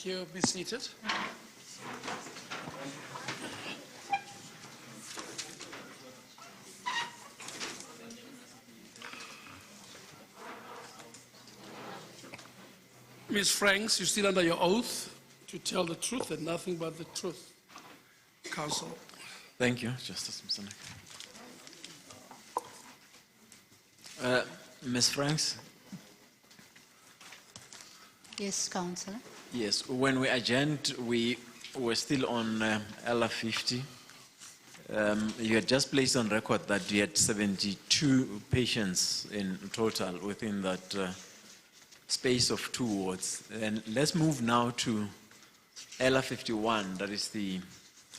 Thank you. Be seated. Ms. Franks, you're still under your oath to tell the truth and nothing but the truth. Counsel. Thank you, Justice Msana. Ms. Franks? Yes, Councillor. Yes, when we adjourned, we were still on LR50. You had just placed on record that you had 72 patients in total within that space of 2 wards. And let's move now to LR51, that is the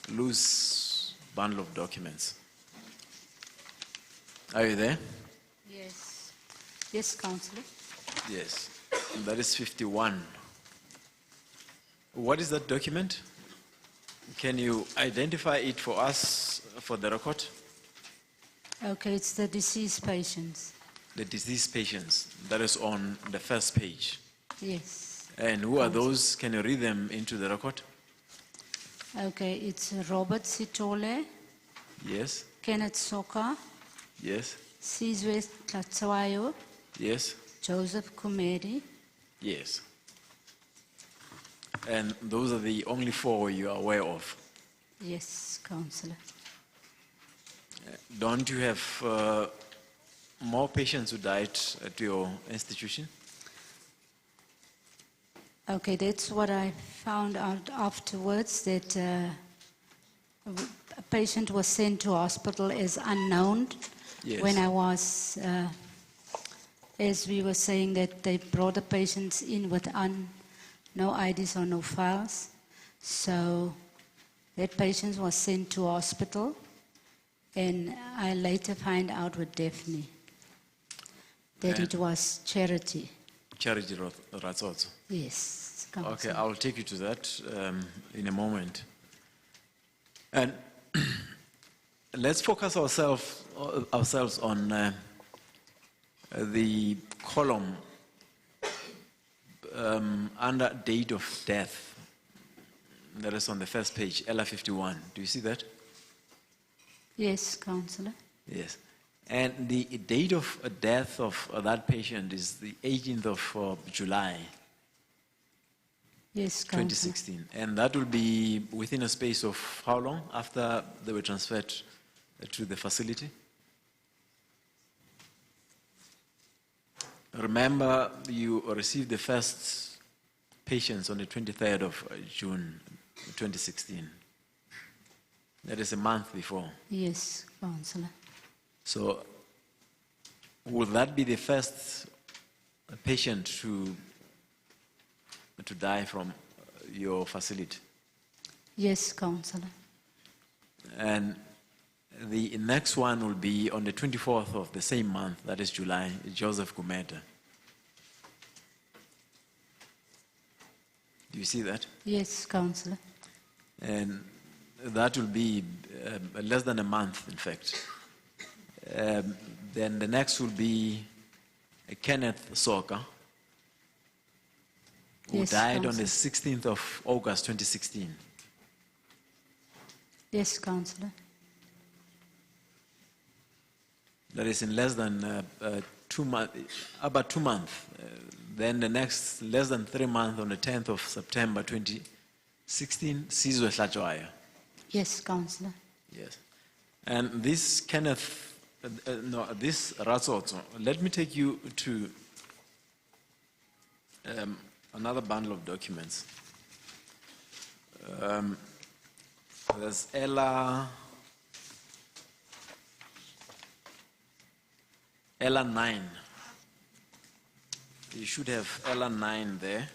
loose bundle of documents. Are you there? Yes. Yes, Councillor. Yes, that is 51. What is that document? Can you identify it for us, for the record? Okay, it's the deceased patients. The deceased patients, that is on the first page. Yes. And who are those? Can you read them into the record? Okay, it's Robert Sitole, Yes, Kenneth Soka, yes, Sizwe Tlatswayo, yes, Joseph Kumedi. yes. And those are the only 4 you are aware of. Yes, Councillor. Don't you have more patients who died at your institution? Okay, that's what I found out afterwards, that a patient was sent to hospital as unknown. Yes. When I was, as we were saying, that they brought the patients in with no IDs or no files. So that patient was sent to hospital, and I later find out with Daphne that it was charity. Charity Ratsotso. Yes. Okay, Councillor. I'll take you to that in a moment. And let's focus ourselves on the column under date of death. That is on the first page, LR51. Do you see that? Yes, Councillor. Yes. And the date of death of that patient is the 18th of July, Yes, Councillor. 2016. And that will be within a space of how long after they were transferred to the facility? Remember, you received the first patients on the 23rd of June, 2016. That is a month before. Yes, Councillor. So, would that be the first patient to die from your facility? Yes, Councillor. And the next one will be on the 24th of the same month, that is July, Joseph Gumeta. Do you see that? Yes, Councillor. And that will be less than a month, in fact. Then the next will be Kenneth Soka, who Yes, died on the Councillor. 16th of August 2016. Yes, Councillor. That is in less than 2 months, about 2 months. Then the next, less than 3 months, on the 10th of September 2016, Sizwe Tlatswayo. Yes, Councillor. Yes. And this this Ratsotso, let me take you to another bundle of documents. There's LR9. You should have LR9 there.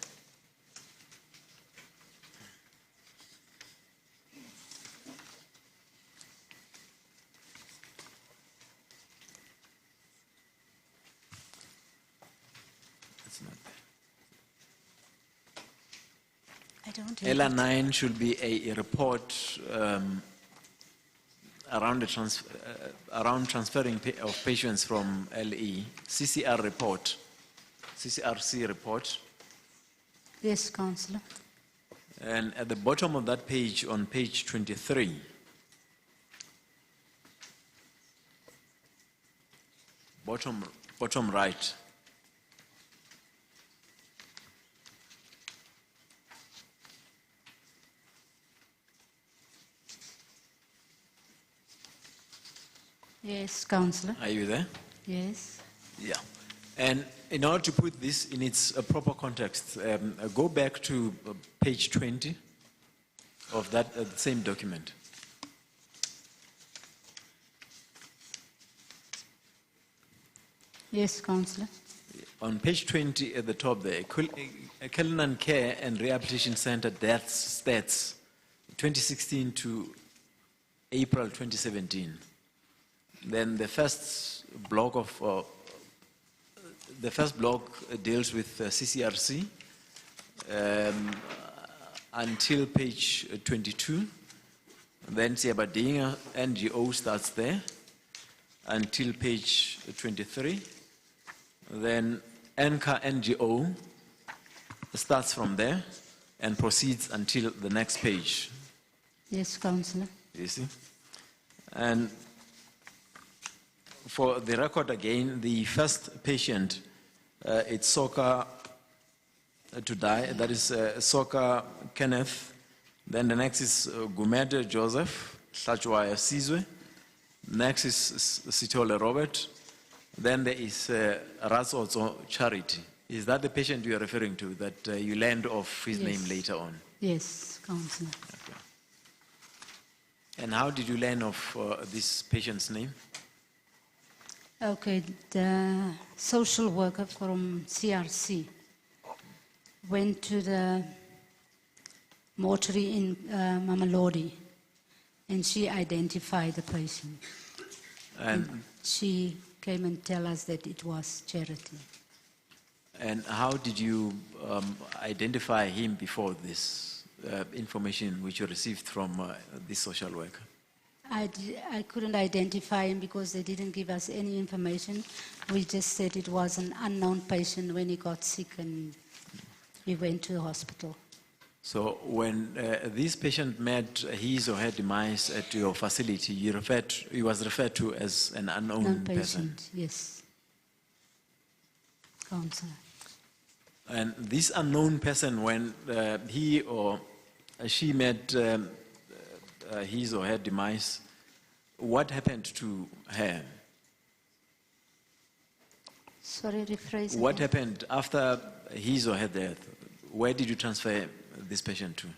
It's not there. I don't have it. LR9 should be a report around transferring of patients from LE, CCR report, CCRC report. Yes, Councillor. And at the bottom of that page, on page 23, bottom right, Yes, Councillor. are you there? Yes. Yeah. And in order to put this in its proper context, go back to page 20 of that same document. Yes, Councillor. On page 20 at the top there, Cullinan Care and Rehabilitation Center deaths stats 2016 to April 2017. Then the first block deals with CCRC until page 22. Then Siabadinga NGO starts there until page 23. Then Anchor NGO starts from there and proceeds until the next page. Yes, Councillor. You see? And for the record again, the first patient, it's Soka to die, that is Soka Kenneth. Then the next is Gumede Joseph, Hlachwaya Sizwe. Next is Sitole Robert. Then there is Rasozo Charity. Is that the patient you are referring to, that you learned of his name later on? Yes, Councillor. Okay. And how did you learn of this patient's name? Okay, the social worker from CRC went to the mortuary in Mamelodi, and she identified the patient. And She came and tell us that it was Charity. And how did you identify him before this information which you received from this social worker? I couldn't identify him because they didn't give us any information. We just said it was an unknown patient when he got sick and we went to the hospital. So when this patient met his or her demise at your facility, he was referred to as an unknown person. Yes. Councillor. And this unknown person, when he or she met his or her demise, what happened to her? Sorry, rephrase. What again. happened after his or her death? Where did you transfer this patient to?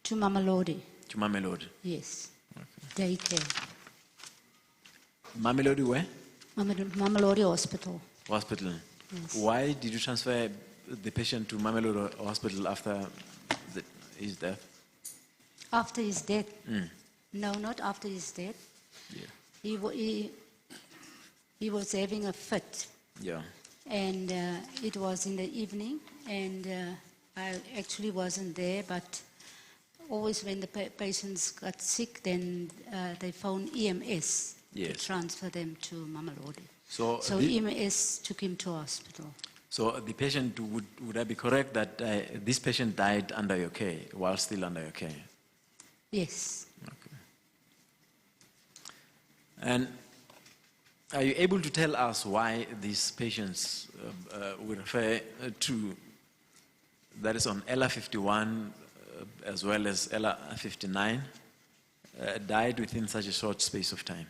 To Mamelodi. To Mamelodi. Yes. Okay. Daycare. Mamelodi where? Mamelodi Hospital. Hospital. Yes. Why did you transfer the patient to Mamelodi Hospital after his death? After his death? No, not after his death. Yeah. He was having a fit. Yeah. And it was in the evening, and I actually wasn't there, but always when the patients got sick, then they phoned EMS to transfer them to Mamelodi. So EMS took him to hospital. So the patient, would I be correct that this patient died under your care, while still under your care? Yes. Okay. And are you able to tell us why these patients we refer to, that is on Ella 51 as well as Ella 59, died within such a short space of time?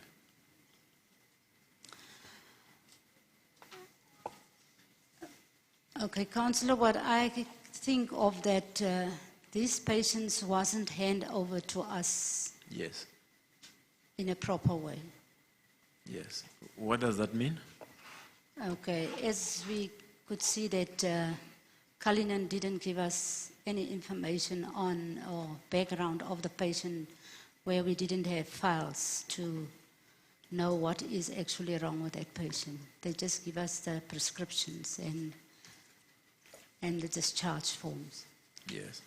Okay, Councillor, what I think of that these patients wasn't handed over to us Yes. in a proper way. Yes. What does that mean? Okay, as we could see that Cullinan didn't give us any information on or background of the patient, where we didn't have files to know what is actually wrong with that patient. They just give us the prescriptions and the discharge forms. Yes.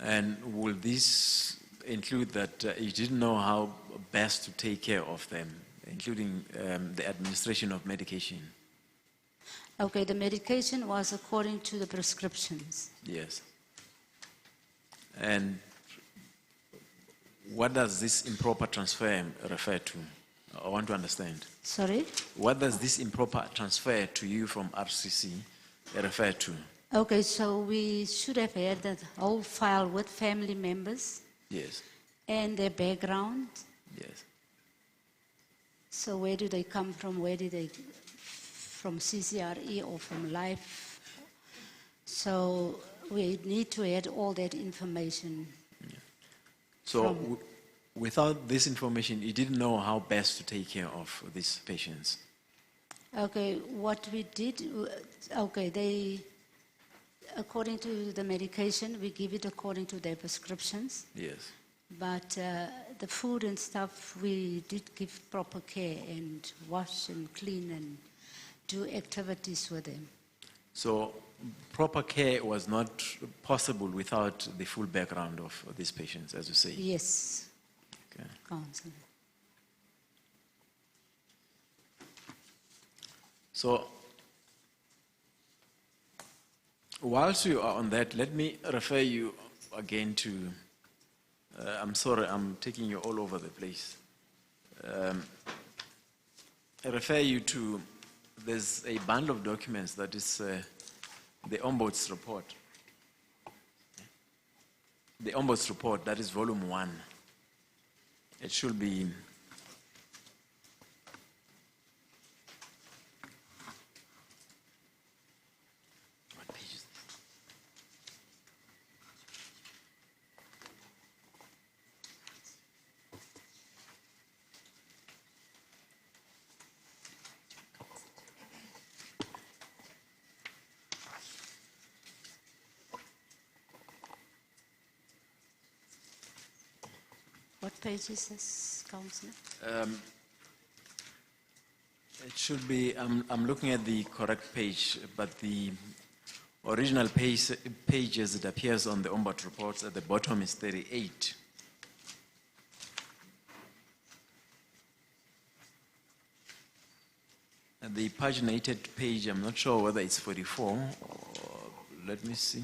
And will this include that you didn't know how best to take care of them, including the administration of medication? Okay, the medication was according to the prescriptions. Yes. And what does this improper transfer refer to? I want to understand. Sorry? What does this improper transfer to you from RCC refer to? Okay, so we should have had that whole file with family members Yes, and their background. yes. So where do they come from? Where did they, from CCRE or from life? So we need to add all that information. So without this information, you didn't know how best to take care of these patients. Okay, what we did, they, according to the medication, we give it according to their prescriptions. Yes. But the food and stuff, we did give proper care and wash and clean and do activities with them. So proper care was not possible without the full background of these patients, as you say. Yes, Okay. Councillor. So whilst you are on that, let me refer you again to, I'm sorry, I'm taking you all over the place. I refer you to, there's a bundle of documents that is the Ombuds report. The Ombuds report, that is volume 1. It should be what page is this? What page is this, Councillor? It should be, I'm looking at the correct page, but the original page as it appears on the Ombud reports at the bottom is 38. And the paginated page, I'm not sure whether it's 44 or, let me see.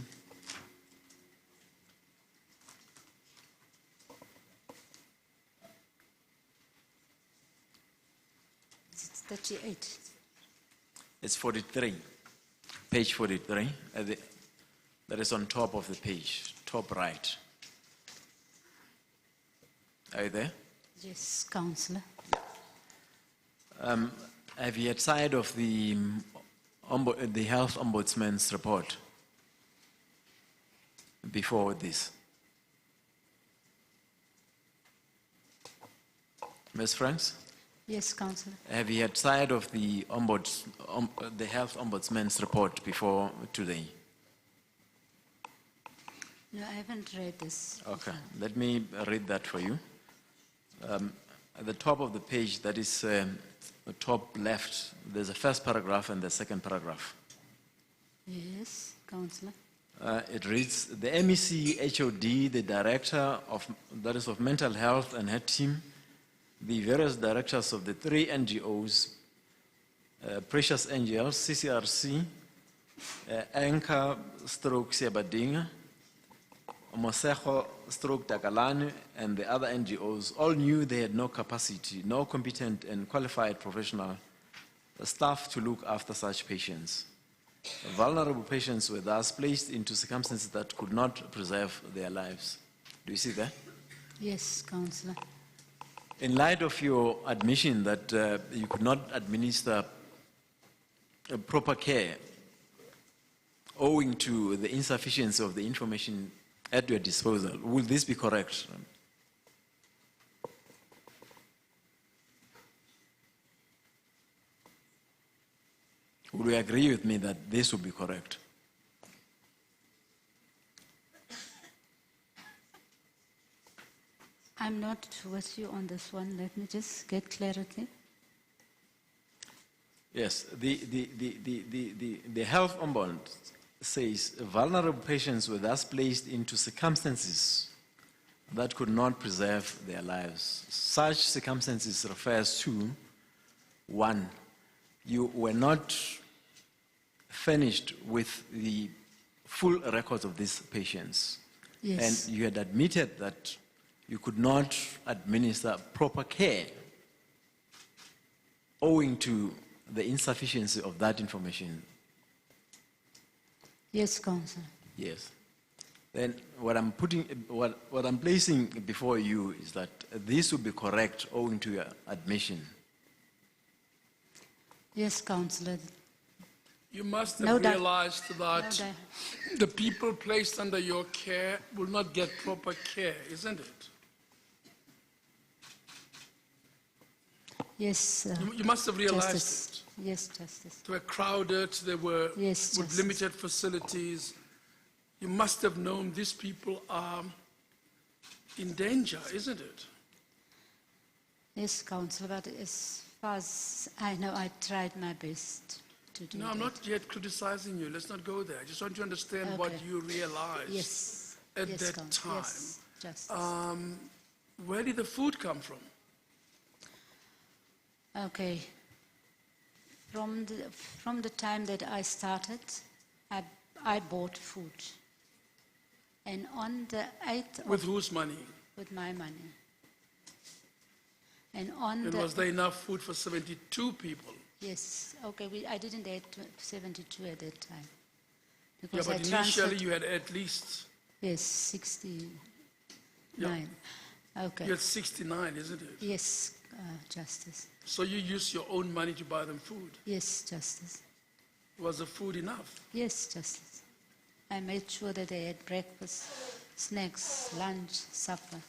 It's 38. It's 43, page 43, that is on top of the page, top right. Are you there? Yes, Councillor. Have you had sight of the health ombudsman's report before this? Ms. Franks? Yes, Councillor. Have you had sight of the health ombudsman's report before today? No, I haven't read this. Okay, let me read that for you. At the top of the page, that is the top left, there's a first paragraph and the second paragraph. Yes, Councillor. It reads, the MEC HOD, the director of mental health and her team, the various directors of the 3 NGOs, Precious Angels, CCRC, Anchor Stroke Siabadinga, Mosejo Stroke Takalani, and the other NGOs all knew they had no capacity, no competent and qualified professional staff to look after such patients. Vulnerable patients were thus placed into circumstances that could not preserve their lives. Do you see that? Yes, Councillor. In light of your admission that you could not administer proper care owing to the insufficiency of the information at your disposal, will this be correct? Would you agree with me that this would be correct? I'm not with you on this one. Let me just get clarity. Yes, the health ombudsman says vulnerable patients were thus placed into circumstances that could not preserve their lives. Such circumstances refers to, 1, you were not furnished with the full records of these patients. Yes. And you had admitted that you could not administer proper care owing to the insufficiency of that information. Yes, Councillor. Yes. Then what I'm placing before you is that this will be correct owing to your admission. Yes, Councillor. You must No have doubt. realized No that doubt. the people placed under your care will not get proper care, isn't it? Yes, You must have realized Justice. it. Yes, Justice. They were crowded, they were Yes, with Justice. limited facilities. You must have known these people are in danger, isn't it? Yes, Councillor, but as far as I know, I tried my best to do No, I'm that. not yet criticizing you. Let's not go there. I just want to understand what Okay. you realized Yes. at yes, that Councillor. time. Yes, Justice. Where did the food come from? Okay. From the time that I started, I bought food. And on the 8th With of, whose money? with my money. And on And the, was there enough food for 72 people? yes, okay, I didn't add 72 at that time. Yeah, Because but I initially transferred, you had at least, yes, 69. Okay. you had 69, isn't it? Yes, Justice. So you used your own money to buy them food. Yes, Justice. Was the food enough? Yes, Justice. I made sure that they had breakfast, snacks, lunch, supper.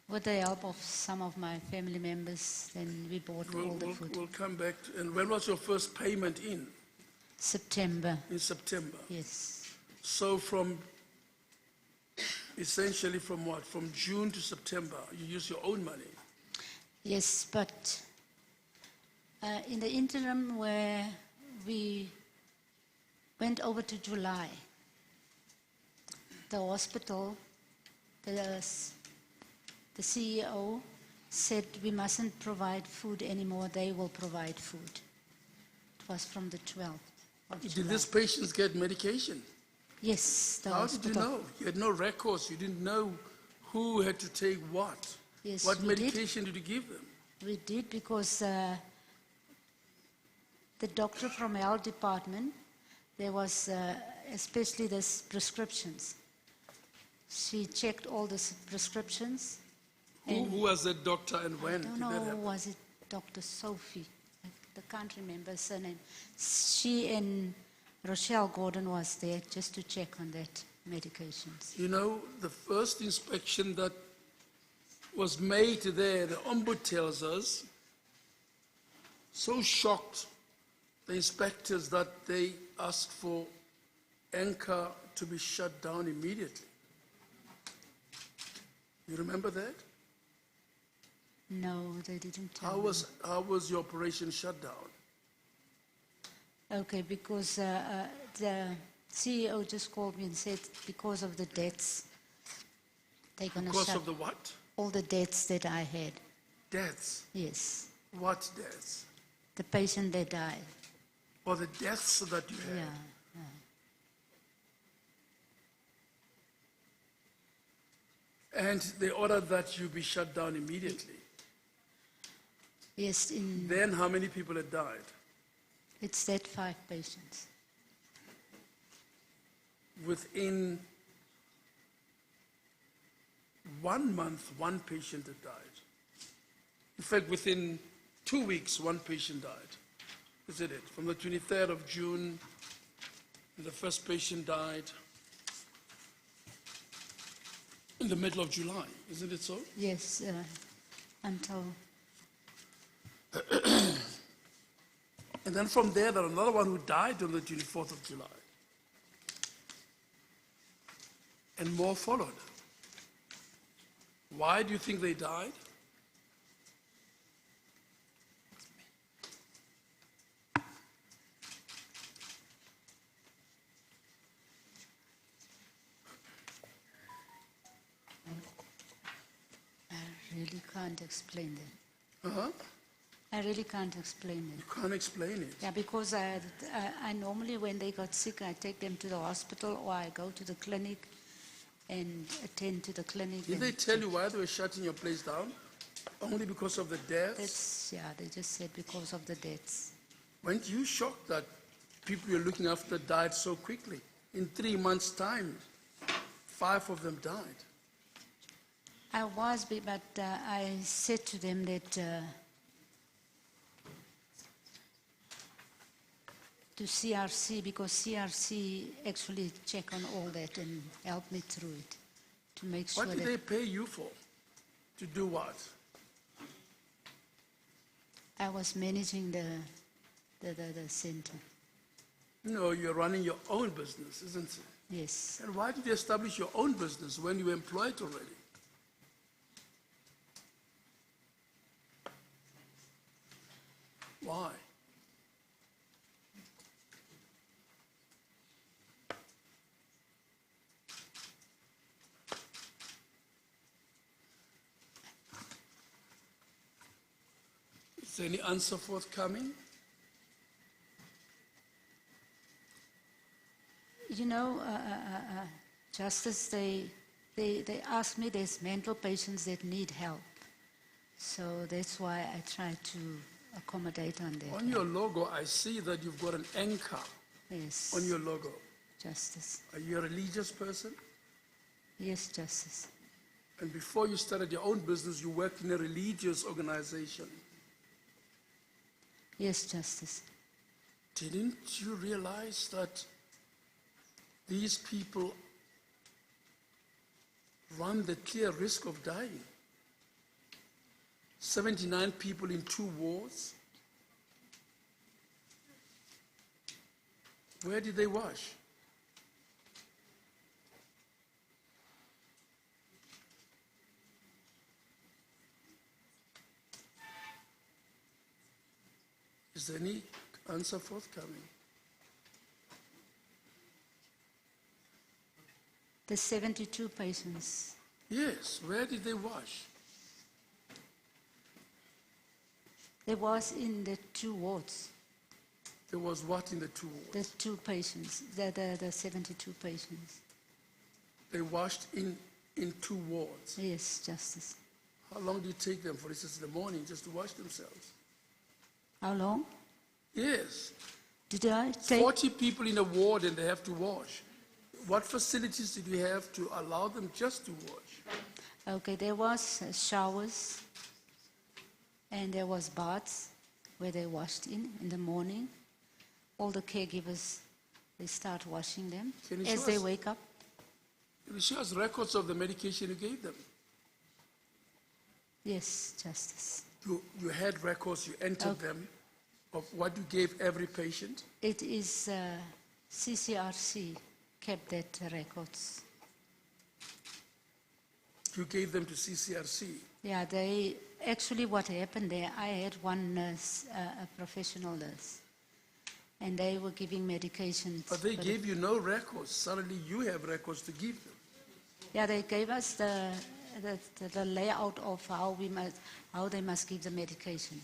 With the help of some of my family members, then we bought all the food. We'll come back. And when was your first payment in? September, In September. yes. So essentially from what? From June to September, you use your own money. Yes, but in the interim where we went over to July, the hospital, the CEO said we mustn't provide food anymore, they will provide food. It was from the 12th of Did July. these patients get medication? Yes, the How did you hospital. know? You had no records. You didn't know who had to take what. Yes, What we did. medication did you give them? We did because the doctor from health department, there was especially the prescriptions. She checked all the prescriptions. Who was that doctor and I when don't did that know, happen? was it Dr. Sophie? I can't remember her surname. She and Rochelle Gordon was there just to check on that medications. You know, the first inspection that was made there, the Ombudsman tells us, so shocked the inspectors that they asked for Anchor to be shut down immediately. You remember that? No, they didn't tell How me. was your operation shut down? Okay, because the CEO just called me and said because of the deaths, they're going to Because shut of the what? all the deaths that I had. Deaths. Yes, What deaths? the patient that died. Or the deaths that you had? Yeah. And they ordered that you be shut down immediately. Yes, Then how many people had died? it's that 5 patients. Within 1 month, 1 patient had died. In fact, within 2 weeks, 1 patient died. Isn't it? From the 23rd of June, the first patient died in the middle of July. Isn't it so? Yes, until, And then from there, there was another one who died on the 24th of July. And more followed. Why do you think they died? I really can't explain that. Uh-huh. I really can't explain it. You can't explain it. Yeah, because I normally, when they got sick, I take them to the hospital or I go to the clinic and attend to the clinic. Did and they tell you why they were shutting your place down? Only because of the deaths? Yeah, they just said because of the deaths. Weren't you shocked that people you're looking after died so quickly? In 3 months' time, 5 of them died. I was, but I said to them that to CRC, because CRC actually check on all that and help me through it to make sure What did that they pay you for? To do what? I was managing the center. No, you're running your own business, isn't it? Yes. And why did you establish your own business when you were employed already? Why? Is there any answer forthcoming? You know, Justice, they ask me there's mental patients that need help. So that's why I try to accommodate on that. On your logo, I see that you've got an anchor Yes. on your logo. Justice. Are you a religious person? Yes, Justice. And before you started your own business, you worked in a religious organization. Yes, Justice. Didn't you realize that these people run the clear risk of dying? 79 people in 2 wars. Where did they wash? Is there any answer forthcoming? The 72 patients. Yes, where did they wash? There was in the 2 wards, There was what in the 2 wards? the 2 patients, the 72 patients. They washed in 2 wards. Yes, Justice. How long did it take them, for instance, in the morning just to wash themselves? How long Yes, did I take? 40 people in a ward and they have to wash. What facilities did you have to allow them just to wash? Okay, there was showers and there was baths where they washed in the morning. All the caregivers, they start washing them Can you as show they us? wake up. Can you show us records of the medication you gave them? Yes, Justice. You had records, you entered Okay. them of what you gave every patient? It is CCRC kept that records. You gave them to CCRC. Yeah, they actually what happened there, I had one nurse, a professional nurse, and they were giving medications. But they for gave you no records. Suddenly you have records to give them. Yeah, they gave us the layout of how they must give the medication.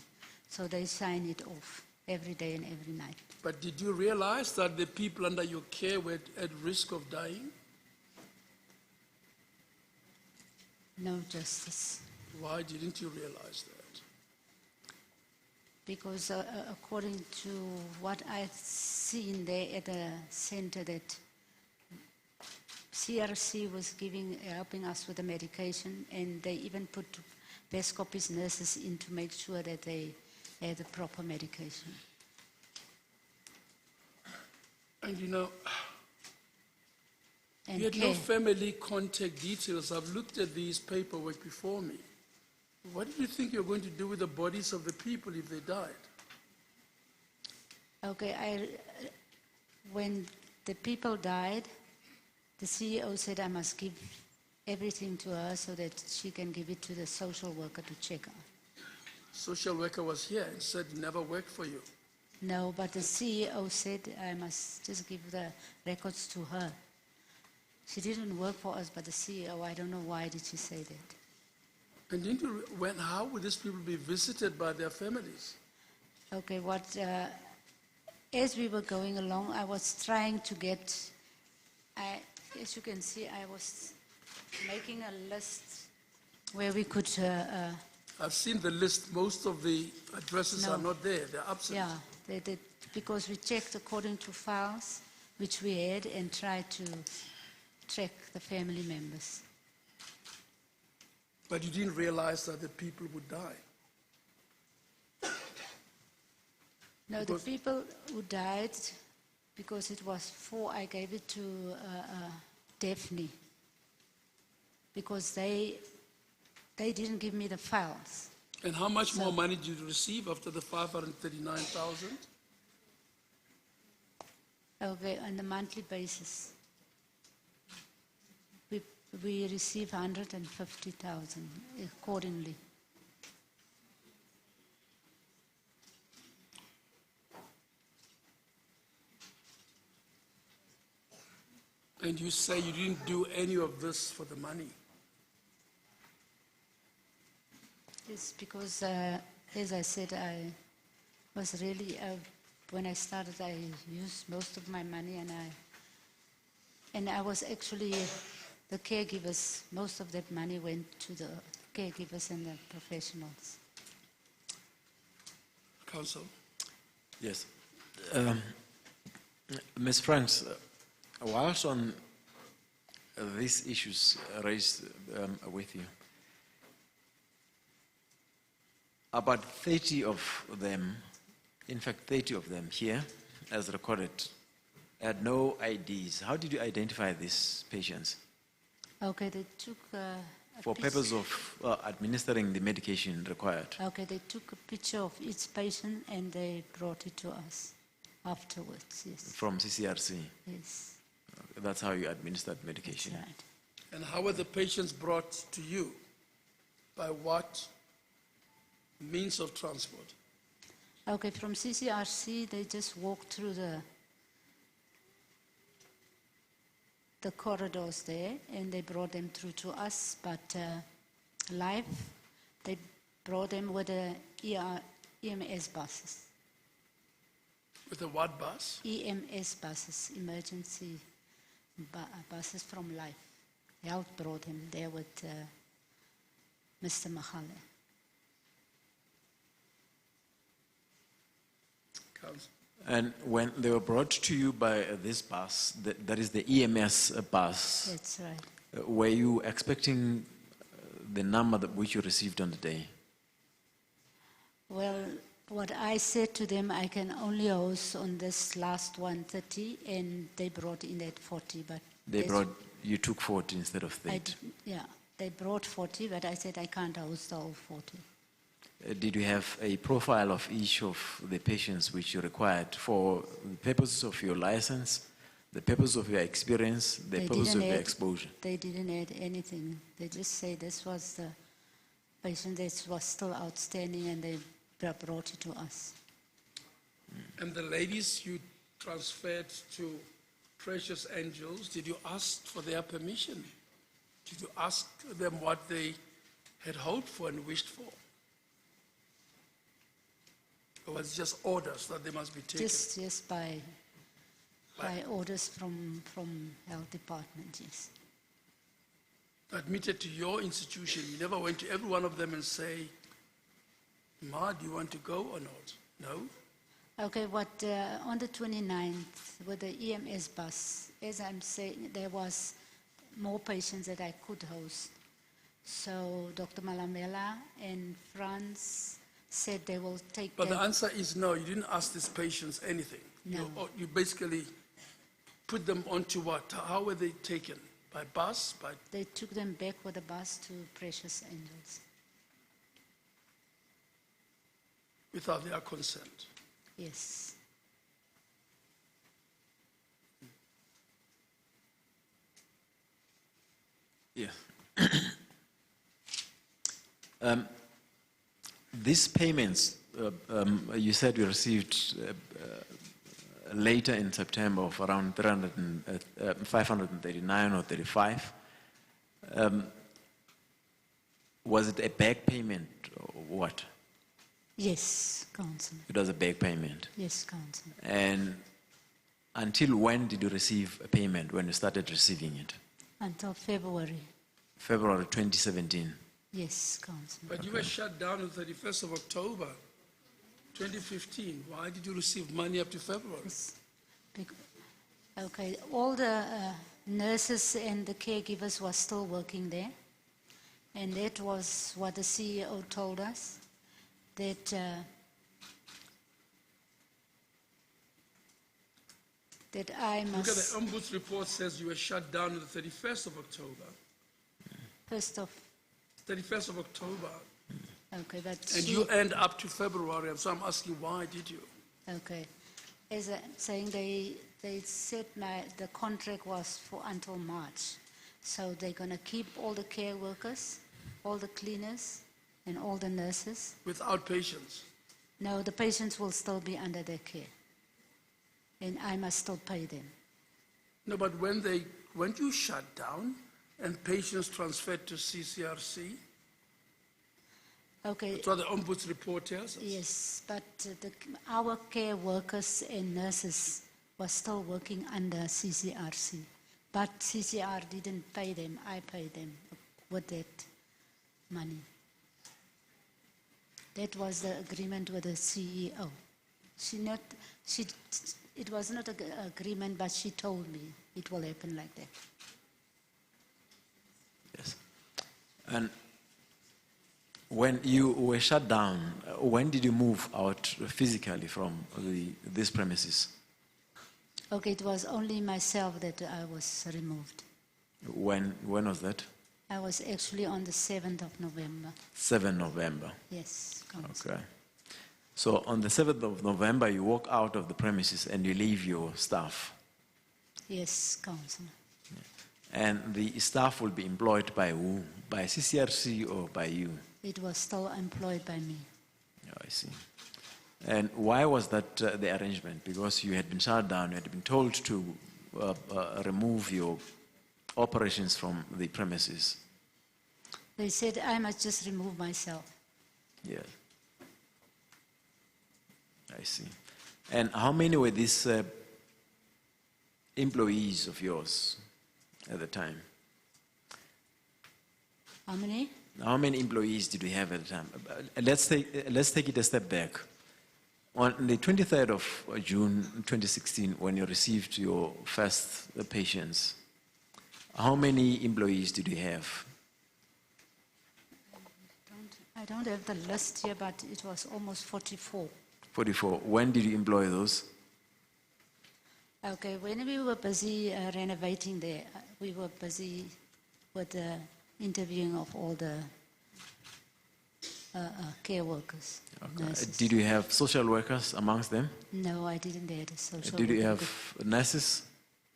So they sign it off every day and every night. But did you realize that the people under your care were at risk of dying? No, Justice. Why didn't you realize that? Because according to what I've seen there at the center, that CRC was helping us with the medication, and they even put Vescopy's nurses in to make sure that they had the proper medication. And you know, And you had care. no family contact details. I've looked at these paperwork before me. What did you think you're going to do with the bodies of the people if they died? Okay, when the people died, the CEO said I must give everything to her so that she can give it to the social worker to check on. Social worker was here and said it never worked for you. No, but the CEO said I must just give the records to her. She didn't work for us, but the CEO, I don't know why did she say that. And how would these people be visited by their families? Okay, as we were going along, I was trying to get, as you can see, I was making a list where we could, I've seen the list. Most of the addresses No. are not there. They're absent. yeah, they did, because we checked according to files which we had and tried to track the family members. But you didn't realize that the people would die. No, the Because- people who died, because it was I gave it to Daphne, because they didn't give me the files. And how much more money did you receive after the 539,000? Okay, on a monthly basis. We receive 150,000 accordingly. And you say you didn't do any of this for the money. It's because, as I said, I was really, when I started, I used most of my money, and I was actually, the caregivers, most of that money went to the caregivers and the professionals. Counsel? Yes. Ms. Franks, whilst on these issues raised with you, about 30 of them, in fact 30 of them here, as recorded, had no IDs. How did you identify these patients? Okay, they took For purpose of administering the medication required. Okay, they took a picture of each patient and they brought it to us afterwards, yes. From CCRC. Yes, That's how you administered that's medication. right. And how were the patients brought to you? By what means of transport? Okay, from CCRC, they just walked through the corridors there and they brought them through to us, but live, they brought them with the EMS buses. With a what bus? EMS buses, emergency buses from Life. Health brought him there with Mr. Mahale. Counsel? And when they were brought to you by this bus, that is the EMS bus, That's right. were you expecting the number which you received on the day? Well, what I said to them, I can only host on this last 130, and they brought in at 40, but You took 40 instead of 30. yeah, they brought 40, but I said I can't host the whole 40. Did you have a profile of each of the patients which you required for the purposes of your license, the purpose of your experience, the purpose of your exposure? They didn't add anything. They just say this was the patient that was still outstanding, and they brought it to us. And the ladies you transferred to Precious Angels, did you ask for their permission? Did you ask them what they had hoped for and wished for? Or was it just orders that they must be taken? Just by orders from health department, yes. Admitted to your institution, you never went to every one of them and say, Ma, do you want to go or not? No? Okay, on the 29th with the EMS bus, as I'm saying, there was more patients that I could host. So Dr. Malamela and Franz said they will take But the them. answer is no, you didn't ask these patients anything. No. You basically put them onto what? How were they taken? By bus? They took them back with a bus to Precious Angels. Without their consent? Yes. Yeah. These payments, you said you received later in September of around 539 or 35. Was it a back payment or what? Yes, Councillor. It was a back payment. Yes, Councillor. And until when did you receive a payment, when you started receiving it? Until February. February 2017. Yes, Councillor. But you were shut down on the 31st of October 2015. Why did you receive money up to February? Yes. Okay, all the nurses and the caregivers were still working there. And that was what the CEO told us, that that I Look at the must, Ombuds report says you were shut down on the 31st of October. 31st of October. okay, but And she- you end up to February. So I'm asking, why did you? okay, as I'm saying, they said the contract was for until March, so they're going to keep all the care workers, all the cleaners, and all the nurses. Without patients. No, the patients will still be under their care, and I must still pay them. No, but when you shut down and patients transferred to CCRC, Okay, that's what the Ombuds report tells us. yes, but our care workers and nurses were still working under CCRC, but CCR didn't pay them. I paid them with that money. That was the agreement with the CEO. It was not an agreement, but she told me it will happen like that. Yes. And when you were shut down, when did you move out physically from these premises? Okay, it was only myself that I was removed. When was that? I was actually on the 7th of November. 7 November. Yes, Councillor. Okay. So on the 7th of November, you walk out of the premises and you leave your staff. Yes, Councillor. And the staff will be employed by who? By CCRC or by you? It was still employed by me. Oh, I see. And why was that the arrangement? Because you had been shut down, you had been told to remove your operations from the premises. They said I must just remove myself. Yes. I see. And how many were these employees of yours at the time? How many? How many employees did we have at the time? Let's take it a step back. On the 23rd of June 2016, when you received your first patients, how many employees did you have? I don't have the list here, but it was almost 44. 44. When did you employ those? Okay, when we were busy renovating there, we were busy with the interviewing of all the care workers, nurses. Did you have social workers amongst them? No, I didn't have a social Did you worker. have nurses?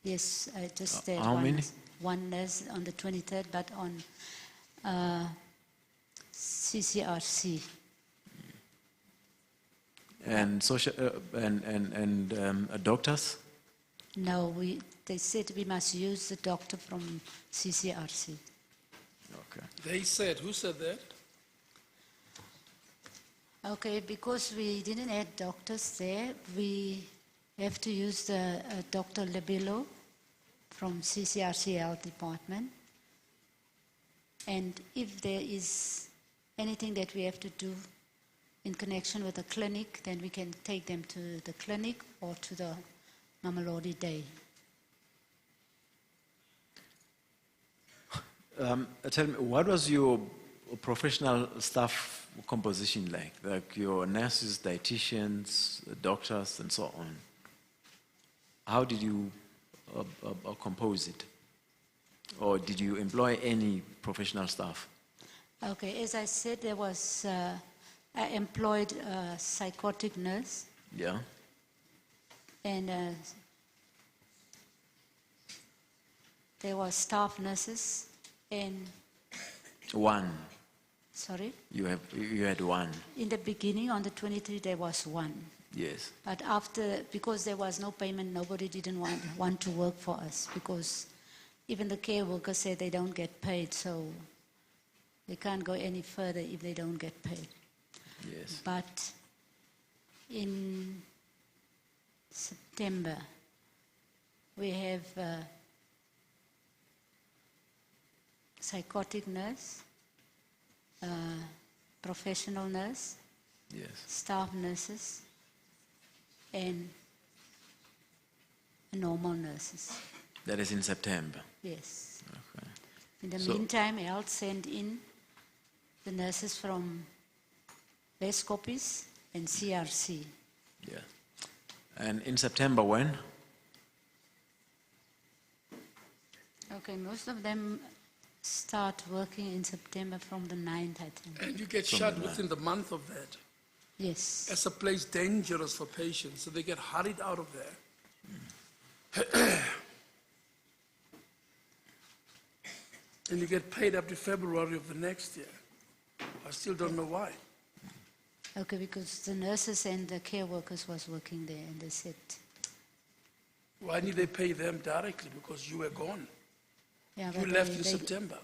Yes, I just had how many? one nurse on the 23rd, but on CCRC. And social and doctors? No, they said we must use the doctor from CCRC. Okay. They said, who said that? Okay, because we didn't have doctors there, we have to use the Dr. Lebelo from CCRC Health Department. And if there is anything that we have to do in connection with the clinic, then we can take them to the clinic or to the Mamelodi Day. Tell me, what was your professional staff composition like your nurses, dietitians, doctors, and so on? How did you compose it? Or did you employ any professional staff? Okay, as I said, there was, I employed a psychotic nurse Yeah. and there were staff nurses and, One. sorry, You had one. in the beginning on the 23rd there was one. Yes. But after, because there was no payment, nobody didn't want to work for us because even the care workers said they don't get paid, so They can't go any further if they don't get paid. Yes. But in September, we have a psychotic nurse, a professional nurse, Yes. staff nurses, and normal nurses. That is in September. Yes. Okay. In the So- meantime, health sent in the nurses from West Copies and CRC. Yeah. And in September when? Okay, most of them start working in September from the 9th, I think. And you get shut within the month of that. Yes. That's a place dangerous for patients, so they get hurried out of there. And you get paid up to February of the next year. I still don't know why. Okay, because the nurses and the care workers was working there, and they said, Why did they pay them directly? Because you were gone. yeah, You but left in September.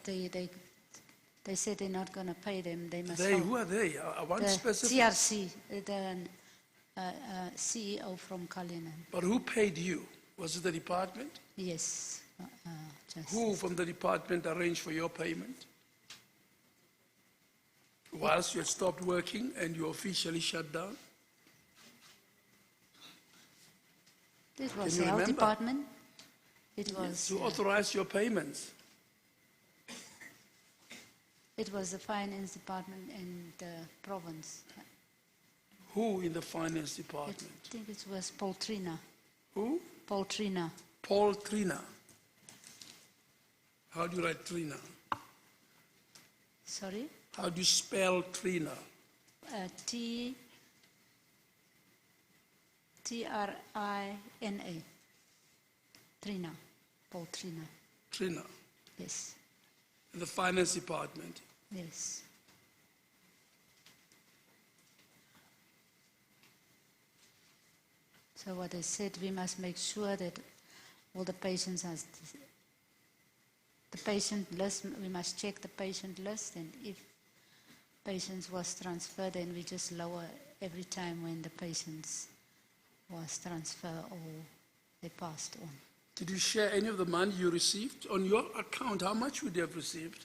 They said they're not going to pay them. They must They, help. who are they? I want The specific. CRC, the CEO from Cullinan. But who paid you? Was it the department? Yes, just Who from the department arranged for your payment? Whilst you had stopped working and you officially shut down? it was you the health remember? department. It was To authorize your payments? it was the finance department and the province. Who in the finance I department? think it was Paul Trina. Who? Paul Trina. Paul Trina. How do you write Trina? Sorry, How do you spell Trina? Trina. Trina. Paul Trina. Trina. Yes, In the finance department. yes. So what I said, we must make sure that all the patients has the patient list. We must check the patient list, and if patients was transferred, then we just lower every time when the patients was transferred or they passed on. Did you share any of the money you received? On your account, how much would you have received?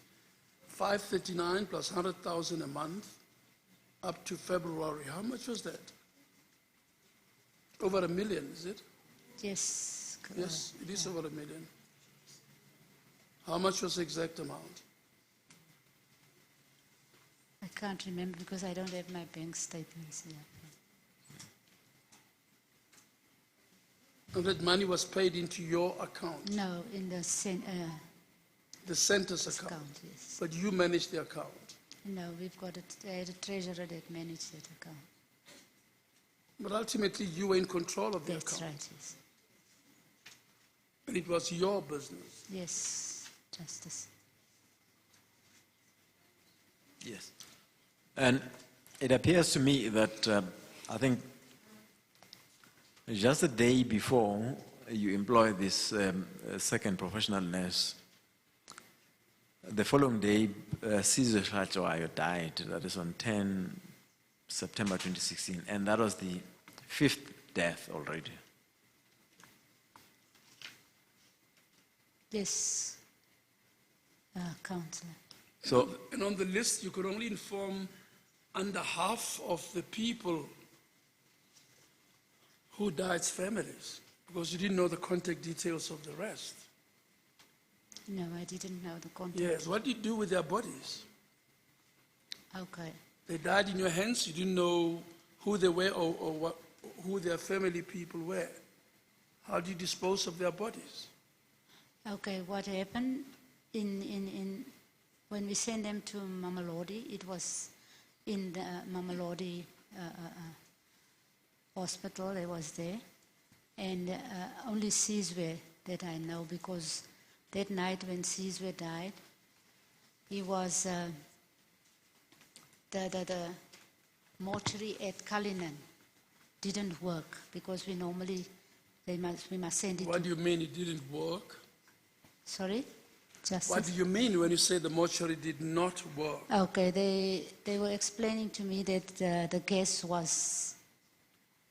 539 plus 100,000 a month up to February. How much was that? Over $1 million, is it? Yes. Yes, it is over $1 million. How much was the exact amount? I can't remember because I don't have my bank statements here. And that money was paid into your account, No, in the the center's account. account, yes. But you manage the account. No, we've got a treasurer that manages that account. But ultimately, you were in control of the That's account. right, yes. And it was your business. Yes, Justice. Yes. And it appears to me that I think just the day before you employ this second professional nurse, the following day, Caesar Shachawayo died. That is on 10 September 2016. And that was the 5th death already. Yes, Councillor. So, And on the list, you could only inform under half of the people who died's families, because you didn't know the contact details of the rest. No, I didn't know the contact. Yes, what did you do with their bodies? Okay. They died in your hands, you didn't know who they were or who their family people were. How did you dispose of their bodies? Okay, what happened when we sent them to Mamelodi, it was in the Mamelodi hospital, I was there, and only Sizwe that I know, because that night when Sizwe died, he was the mortuary at Cullinan didn't work, because we normally we must send it What to, do you mean it didn't work? sorry? Just What do you mean when you say the mortuary did not work? Okay, they were explaining to me that the gas was,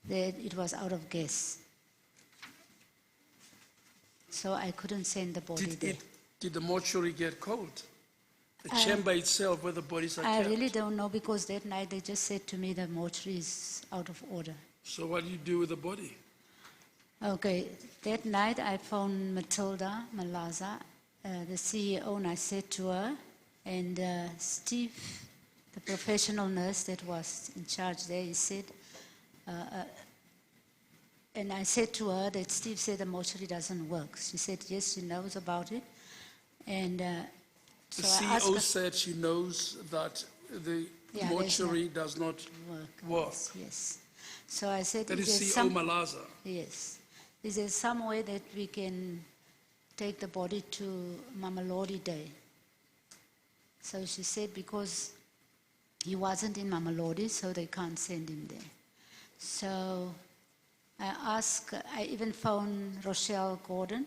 that it was out of gas. So I couldn't send the body there. Did the mortuary get cold? The chamber itself where the bodies are I kept? really don't know, because that night they just said to me the mortuary is out of order. So what do you do with the body? Okay, that night I phoned Matilda Malaza, the CEO, and I said to her, and Steve, the professional nurse that was in charge there, he said, and I said to her that Steve said the mortuary doesn't work. She said, yes, she knows about it. And The so I asked CEO her, said she knows that the Yeah, mortuary does not work. Yes, yes. So I said, That is is there CEO some, Malaza. yes. Is there some way that we can take the body to Mamelodi Day? So she said, because he wasn't in Mamelodi, so they can't send him there. So I even phoned Rochelle Gordon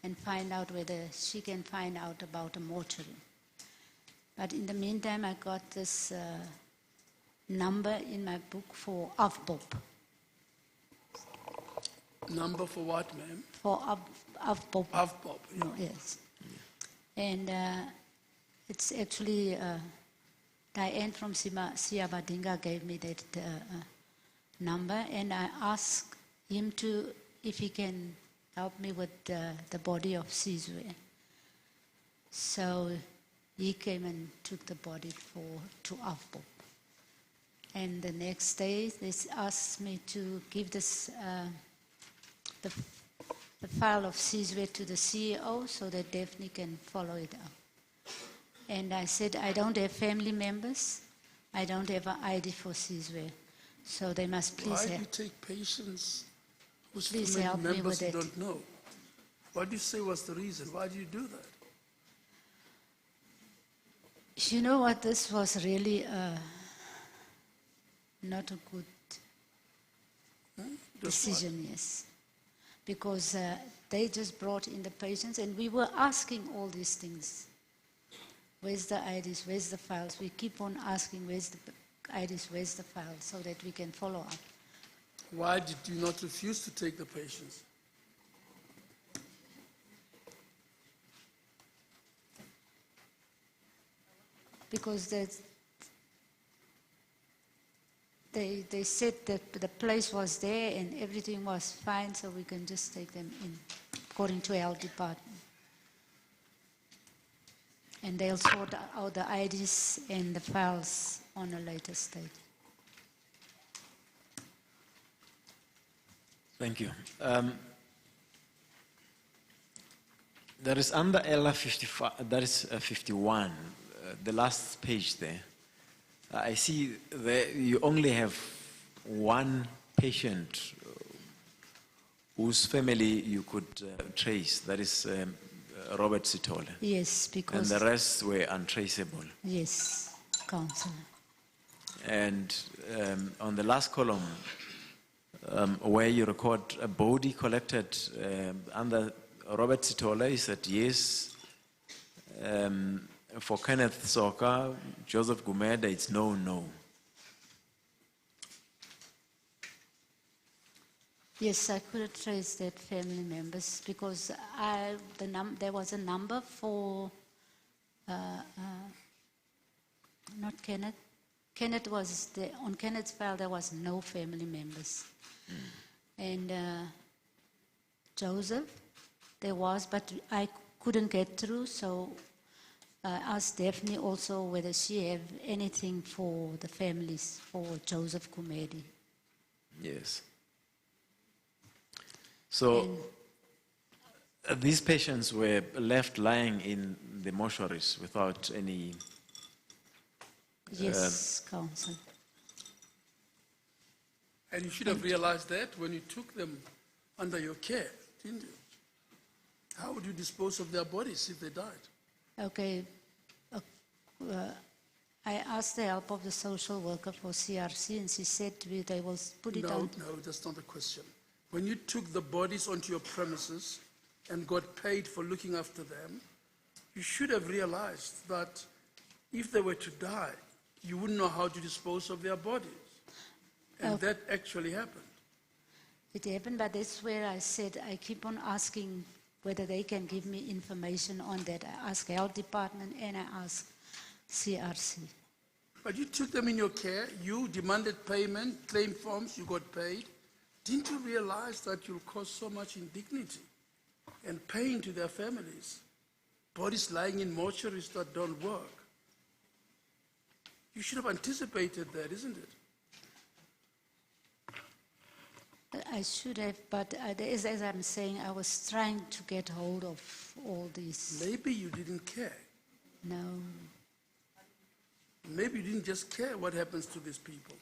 and find out whether she can find out about a mortuary. But in the meantime, I got this number in my book for AFBOP. Number for what, ma'am? For AFBOP. AFBOP, yeah. Yes. And it's actually Diane from Siabadinga gave me that number, and I asked him if he can help me with the body of Sizwe. So he came and took the body to AFBOP. And the next day, they asked me to give this the file of Sizwe to the CEO so that Daphne can follow it up. And I said, I don't have family members. I don't have an ID for Sizwe. So they must please Why do help. you take patients whose Please family help me members with you it. don't know? What do you say was the reason? Why do you do that? You know what? This was really not a good decision, yes. Because they just brought in the patients, and we were asking all these things. Where's the IDs? Where's the files? We keep on asking, where's the IDs? Where's the files? So that we can follow up. Why did you not refuse to take the patients? Because they said that the place was there and everything was fine, so we can just take them in, according to our department. And they'll sort out the IDs and the files on a later stage. Thank you. There is under LR 55, that is 51, the last page there. I see that you only have one patient whose family you could trace, that is Robert Sitole. Yes, And because... the rest were untraceable. Yes, Councillor. And on the last column, where you record a body collected under Robert Sitole, he said yes. For Kenneth Soka, Joseph Gumeda, it's no. Yes, I couldn't trace that family members because there was a number for not Kenneth. Kenneth was there. On Kenneth's file there was no family members. And Joseph, there was, but I couldn't get through, so I asked Daphne also whether she have anything for the families, for Joseph Kumedi. Yes. So these patients were left lying in the mortuaries without any... Yes, Council. And you should have realized that when you took them under your care, didn't you? How would you dispose of their bodies if they died? Okay. I asked the help of the social worker for CRC, and she said to me they will put it on. No, that's not the question. When you took the bodies onto your premises and got paid for looking after them, you should have realized that if they were to die, you wouldn't know how to dispose of their bodies. And that actually happened. It happened, but that's where I said I keep on asking whether they can give me information on that. I ask health department and I ask CRC. But you took them in your care, you demanded payment, claim forms, you got paid. Didn't you realize that you'll cause so much indignity and pain to their families? Bodies lying in mortuaries that don't work. You should have anticipated that, isn't it? I should have, but as I'm saying, I was trying to get hold of all these. Maybe you didn't care. No, Maybe you didn't just care what happens to these people.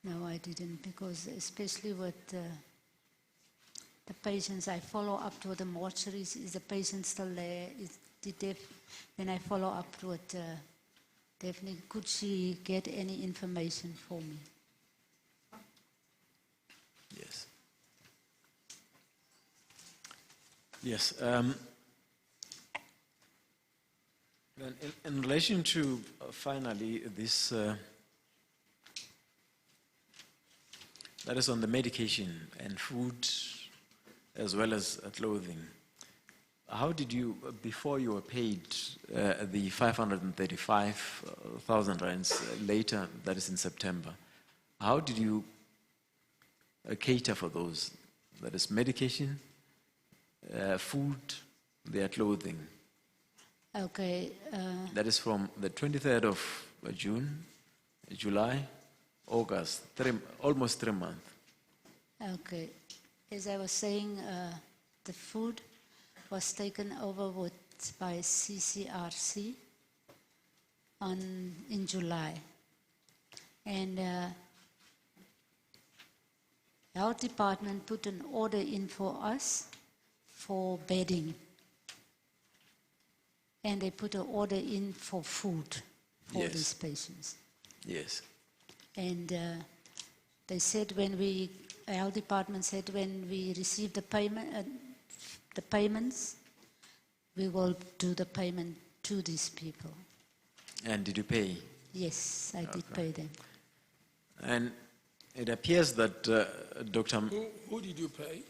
no, I didn't, because especially with the patients, I follow up to the mortuaries. Is the patient still there? When I follow up with Daphne, could she get any information for me? Yes. Yes. Then in relation to finally this, that is on the medication and food as well as clothing. How did you, before you were paid the 535,000 rands later, that is in September, how did you cater for those? That is medication, food, their clothing. Okay. That is from the 23rd of June, July, August, almost 3 months. Okay. As I was saying, the food was taken over by CCRC in July. And health department put an order in for us for bedding. And they put an order in for food for Yes. these patients. Yes. And they said health department said when we receive the payments, we will do the payment to these people. And did you pay? Yes, I did pay them. And it appears that Dr. Who did you pay?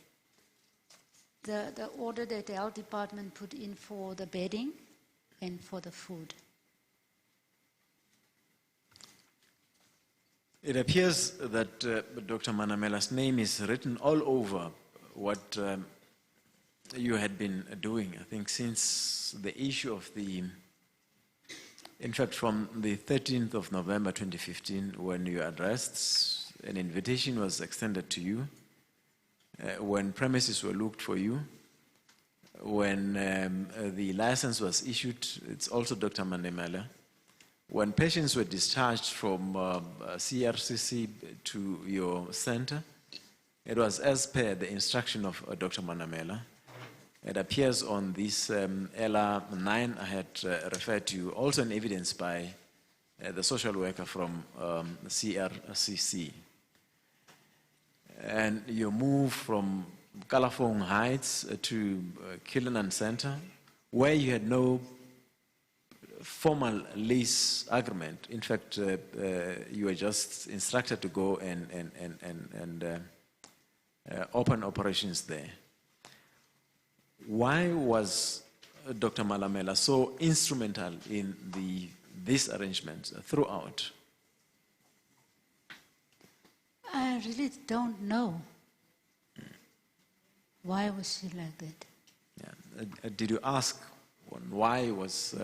The order that the health department put in for the bedding and for the food. It appears that Dr. Manamela's name is written all over what you had been doing, I think, since the issue of in fact, from the 13th of November 2015, when you addressed, an invitation was extended to you, when premises were looked for you, when the license was issued, it's also Dr. Manamela. When patients were discharged from CRCC to your center, it was as per the instruction of Dr. Manamela. It appears on this LR9 I had referred to, also an evidence by the social worker from CRCC. And you move from Kalafong Heights to Killinan Center, where you had no formal lease agreement. In fact, you were just instructed to go and open operations there. Why was Dr. Malamela so instrumental in this arrangement throughout? I really don't know. Why was she like that? Yeah. Did you ask why was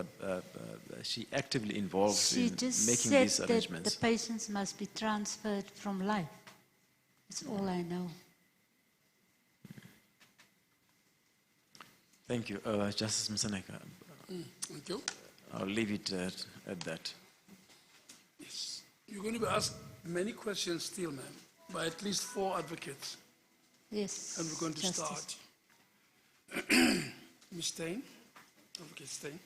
she actively involved She in just making said these that arrangements? the patients must be transferred from life. That's all I know. Thank you. Justice Msaneka, Thank you. I'll leave it at that. Yes. You're going to be asked many questions still, ma'am, by at least 4 advocates. Yes. And we're going to Justice. start. Ms. Stein, Advocate Stein.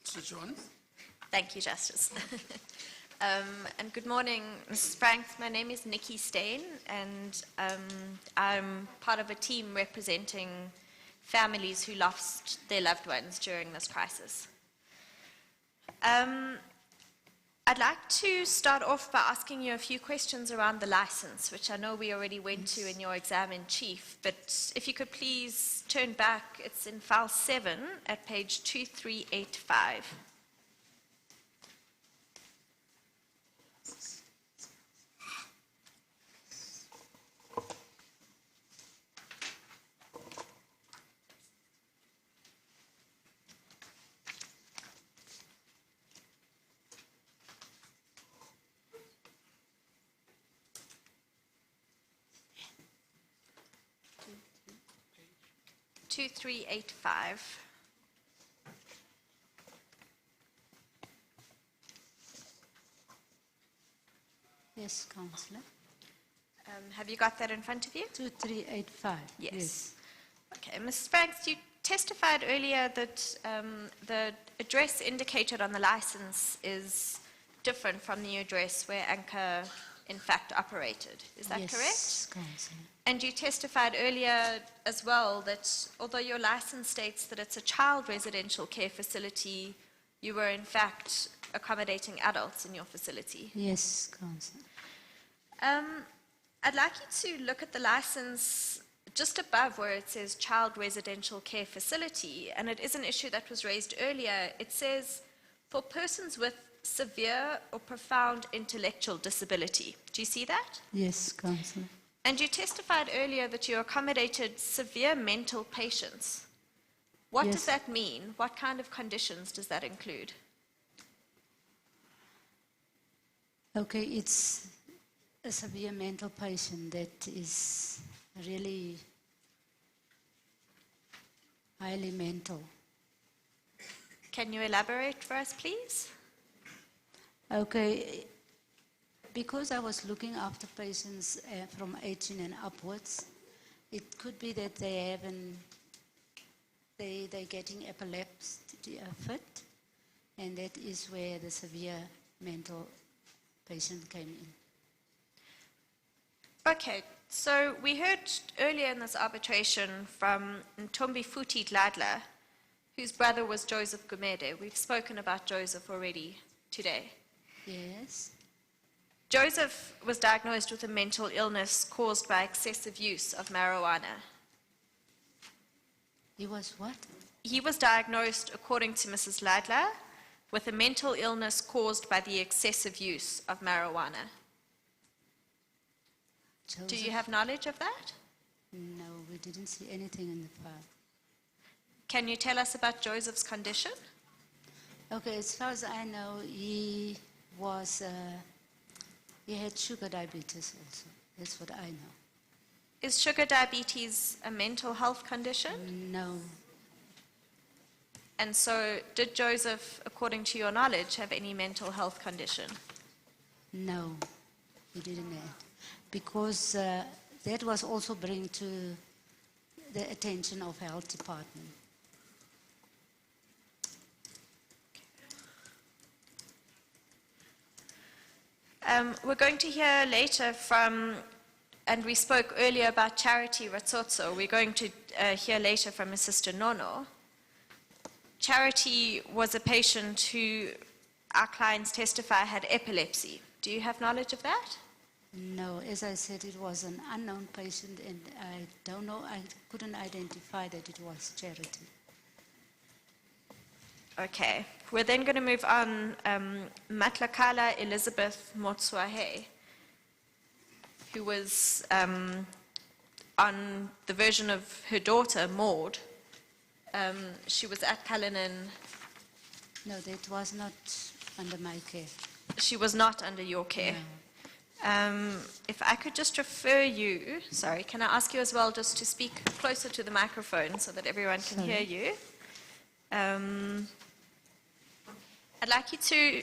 Sir John. Thank you, Justice. And good morning, Mrs. Franks. My name is Nikki Stain, and I'm part of a team representing families who lost their loved ones during this crisis. I'd like to start off by asking you a few questions around the license, which I know we already went to in your exam in chief, but if you could please turn back, it's in file 7 at page 2385. Two, 2385. Yes, Councillor. Have you got that in front of you? 2385. Yes. Okay, Mrs. Franks, you testified earlier that the address indicated on the license is different from the address where Anchor in fact operated. Is that correct? Yes, Councillor. And you testified earlier as well that although your license states that it's a child residential care facility, you were in fact accommodating adults in your facility. Yes, Councillor. I'd like you to look at the license just above where it says child residential care facility, and it is an issue that was raised earlier. It says for persons with severe or profound intellectual disability. Do you see that? Yes, Councillor. And you testified earlier that you accommodated severe mental patients. What does Yes. that mean? What kind of conditions does that include? Okay, it's a severe mental patient that is really highly mental. Can you elaborate for us, please? Okay, because I was looking after patients from 18 and upwards, it could be that they're getting epilepsy fit, and that is where the severe mental patient came in. Okay, so we heard earlier in this arbitration from Ntombi Futi Dladla, whose brother was Joseph Gumede. We've spoken about Joseph already today. Yes, Joseph was diagnosed with a mental illness caused by excessive use of marijuana. he was what? He was diagnosed, according to Mrs. Ladler, with a mental illness caused by the excessive use of marijuana. Joseph? Do you have knowledge of that? No, we didn't see anything in the file. Can you tell us about Joseph's condition? Okay, as far as I know, he had sugar diabetes also. That's what I know. Is sugar diabetes a mental health condition? No, And so, did Joseph, according to your knowledge, have any mental health condition? no, he didn't have. Because that was also bring to the attention of health department. We're going to hear later from, and we spoke earlier about Charity Ratsotso, we're going to hear later from His Sister Nono. Charity was a patient who our clients testify had epilepsy. Do you have knowledge of that? No, as I said, it was an unknown patient, and I don't know, I couldn't identify that it was Charity. Okay, we're then going to move on. Matlakala Elizabeth Motswahe, who was on the version of her daughter, Maud. She was at Cullinan. No, that was not under my care. She was not under your care. No. If I could just refer you, sorry, can I ask you as well just to speak closer to the microphone so that everyone can Sorry. hear you? I'd like you to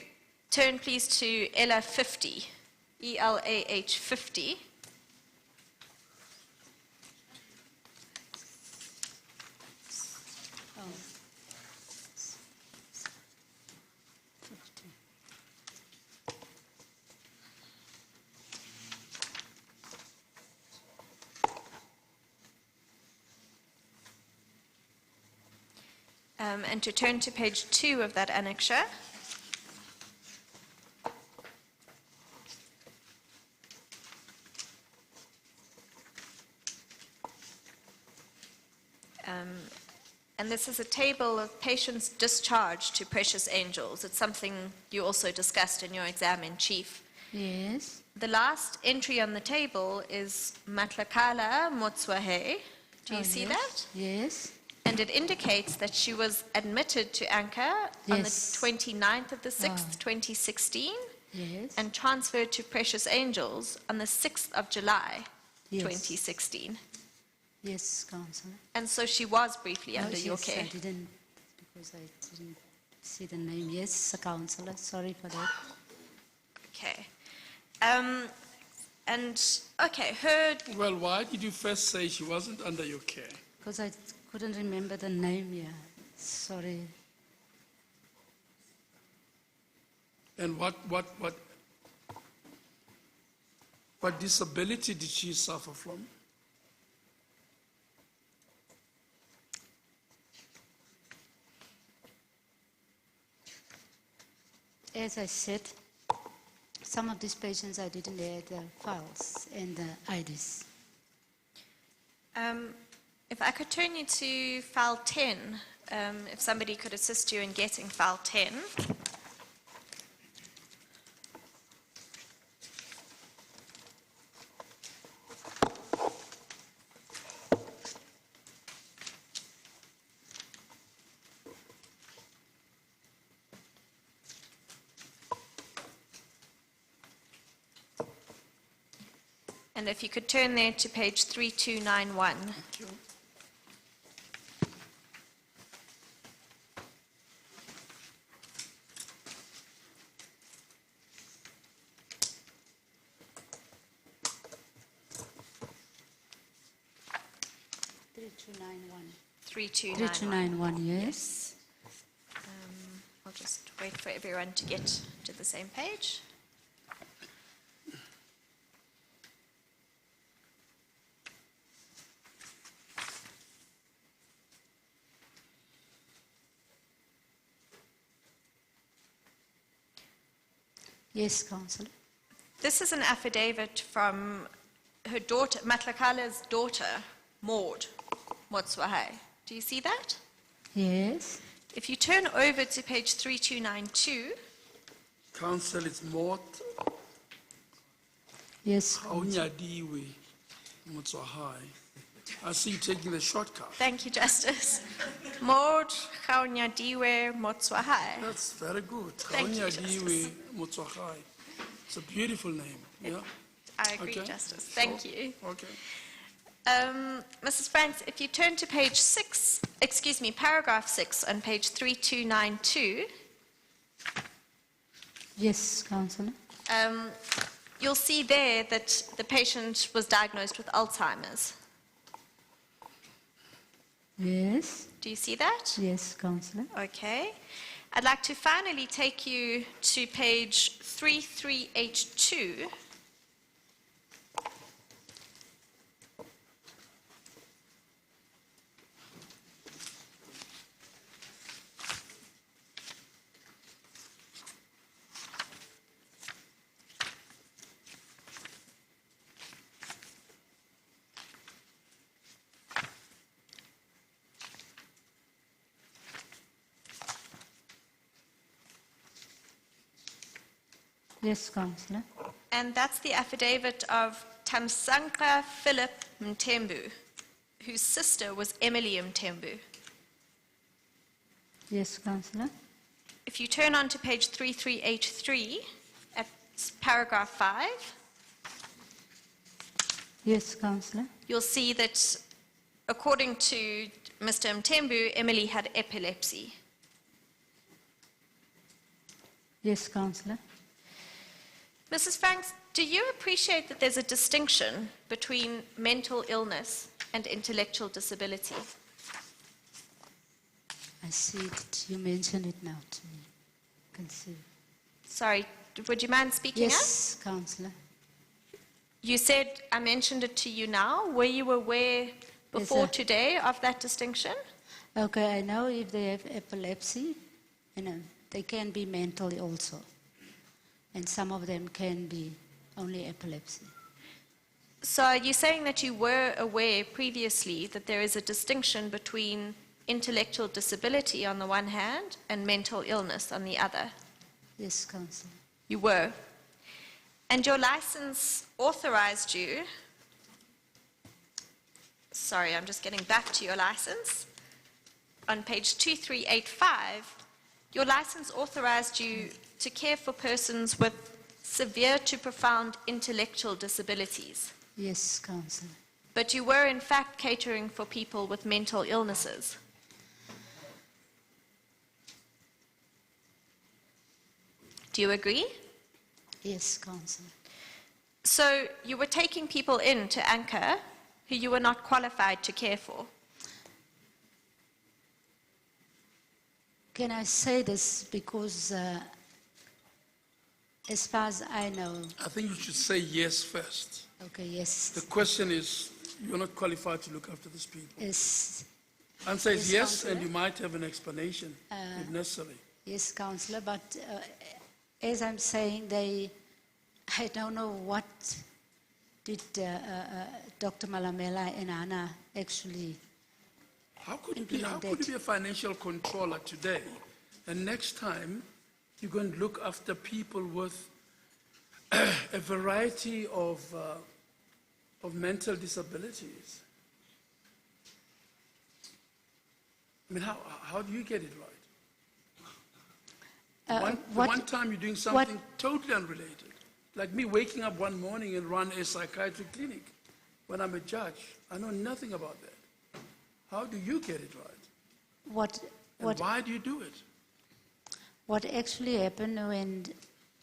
turn please to ELA 50, ELAH 50. Oh. 50. and to turn to page 2 of that annexure. And this is a table of patients discharged to precious angels. It's something you also discussed in your exam in chief. Yes. The last entry on the table is Matlakala Motswahe. Do you Oh, see yes. that? Yes. And it indicates that she was admitted to Anchor on the Yes. 29th of the 6th, Oh. 2016, Yes. and transferred to Precious Angels on the 6th of July, Yes. 2016. Yes, Councillor. And so she was briefly under your yes, care. I didn't, because I didn't see the name. Yes, Councillor, sorry for that. Okay. Okay, her, Well, why did you first say she wasn't under your care? Because I couldn't remember the name, yeah. Sorry. And what disability did she suffer from? As I said, some of these patients I didn't have the files and the IDs. if I could turn you to file 10, if somebody could assist you in getting file 10. And if you could turn there to page 3291. Thank you. Three 3291. two nine one. Yes. I'll just wait for everyone to get to the same page. Yes, Councillor. This is an affidavit from her daughter, Matlakala's daughter, Maud Motswahe. Do you see that? Yes. If you turn over to page 3292, Council, it's Mort Yes. Aunyadiwe Motswahai. I see you taking the shortcut. thank you, Justice. Maud Khaunyadiwe Motswahe. That's very good. Thank you, Aunyadiwe Motswahai. It's a beautiful name. Yeah. I agree, Okay. Justice. Thank you. Okay. Mrs. Franks, if you turn to page 6, paragraph 6 on page 3292, Yes, Councillor. you'll see there that the patient was diagnosed with Alzheimer's. Yes. Do you see that? Yes, Councillor. Okay. I'd like to finally take you to page 3382. Yes, Councillor. And that's the affidavit of Tamsanqa Philip Mtembu, whose sister was Emily Mtembu. Yes, Councillor. If you turn on to page 3383, at paragraph 5, Yes, Councillor. you'll see that according to Mr. Mtembu, Emily had epilepsy. Yes, Councillor. Mrs. Franks, do you appreciate that there's a distinction between mental illness and intellectual disability? I see that you mentioned it now to me. I can see. Sorry, would you mind speaking up? Yes, Councillor. You said I mentioned it to you now. Were you aware before sir. today of that distinction? Okay, I know if they have epilepsy, they can be mentally also. And some of them can be only epilepsy. So are you saying that you were aware previously that there is a distinction between intellectual disability on the one hand and mental illness on the other? Yes, Councillor. You were. And your license authorized you, sorry, I'm just getting back to your license. On page 2385, your license authorized you to care for persons with severe to profound intellectual disabilities. Yes, Councillor. But you were in fact catering for people with mental illnesses. Do you agree? Yes, Councillor. So you were taking people in to anchor who you were not qualified to care for. Can I say this because as far as I know, I think you should say yes first. okay, yes, The question is, you're not qualified to look after these people. yes, Answer is Yes, yes, Councillor. and you might have an explanation if necessary. yes, Councillor, but as I'm saying, I don't know what did Dr. Malamela and Anna actually. How could you be a financial controller today, and next time you're going to look after people with a variety of mental disabilities? I mean, how do you get it right? One time you're doing something totally unrelated, like me waking up one morning and run a psychiatric clinic when I'm a judge. I know nothing about that. How do you get it right? And why do you do it? What actually happened when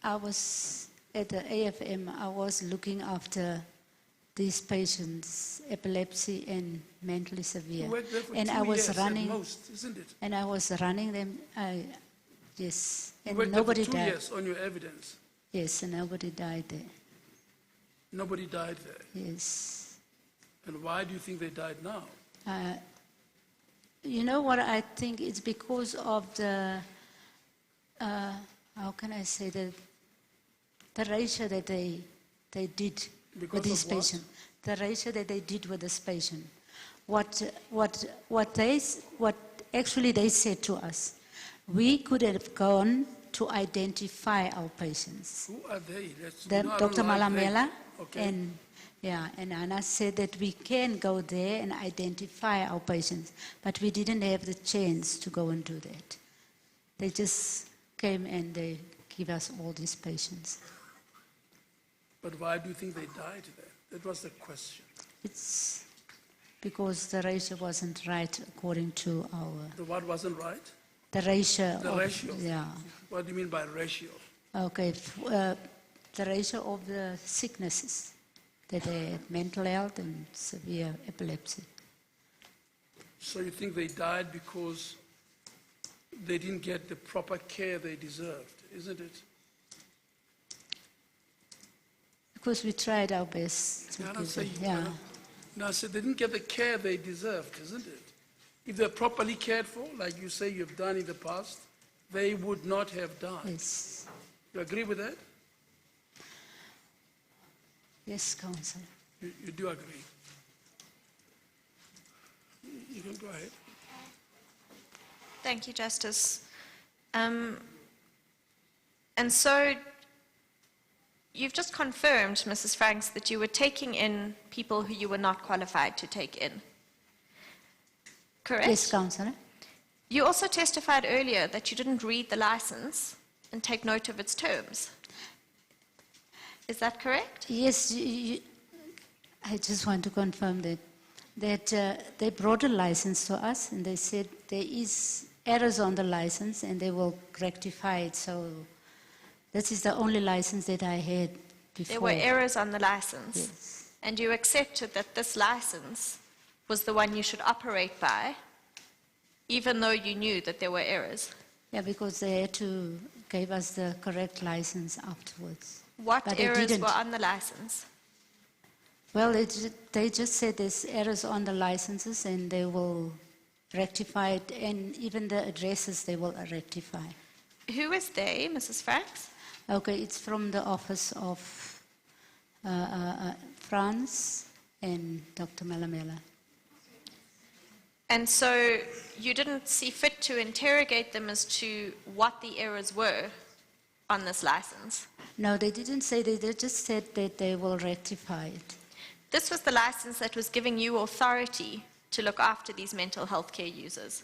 I was at the AFM, I was looking after these patients, epilepsy and mentally severe. You worked there for And 2 I was years running, at most, isn't it? and I was running them, yes, You and worked there for nobody 2 died. years on your evidence. Yes, and nobody died there. Nobody died there. Yes. And why do you think they died now? You know what I think? It's because of the, how can I say, the ratio that they did Because with this of what? patient. The ratio that they did with this patient. What actually they said to us, we could have gone to identify our patients. Who are they? The, I don't Dr. like Malamela names. Okay. and Anna said that we can go there and identify our patients, but we didn't have the chance to go and do that. They just came and they give us all these patients. But why do you think they died then? That was the question. It's because the ratio wasn't right according to our, The what wasn't right? the ratio. The ratio. Yeah. What do you mean by ratio? Okay, the ratio of the sicknesses that they had, mental health and severe epilepsy. So you think they died because they didn't get the proper care they deserved, isn't it? Because we tried our best to I don't give say them, you. yeah. No, I said they didn't get the care they deserved, isn't it? If they're properly cared for, like you say you've done in the past, they would not have died. Yes, You agree with that? yes, Councillor. You do agree? You can go ahead. Thank you, Justice. And so you've just confirmed, Mrs. Franks, that you were taking in people who you were not qualified to take in. Correct? Yes, Councillor. You also testified earlier that you didn't read the license and take note of its terms. Is that correct? Yes, I just want to confirm that they brought a license to us and they said there is errors on the license and they will rectify it. So this is the only license that I had before. There were errors on the license. Yes. And you accepted that this license was the one you should operate by, even though you knew that there were errors. Yeah, because they had to give us the correct license afterwards. What But they errors didn't. were on the license? Well, they just said there's errors on the licenses and they will rectified, and even the addresses they will rectify. Who is they, Mrs. Franks? Okay, it's from the office of France and Dr. Malamela. And so you didn't see fit to interrogate them as to what the errors were on this license? No, they didn't say, they just said that they will rectify it. This was the license that was giving you authority to look after these mental health care users.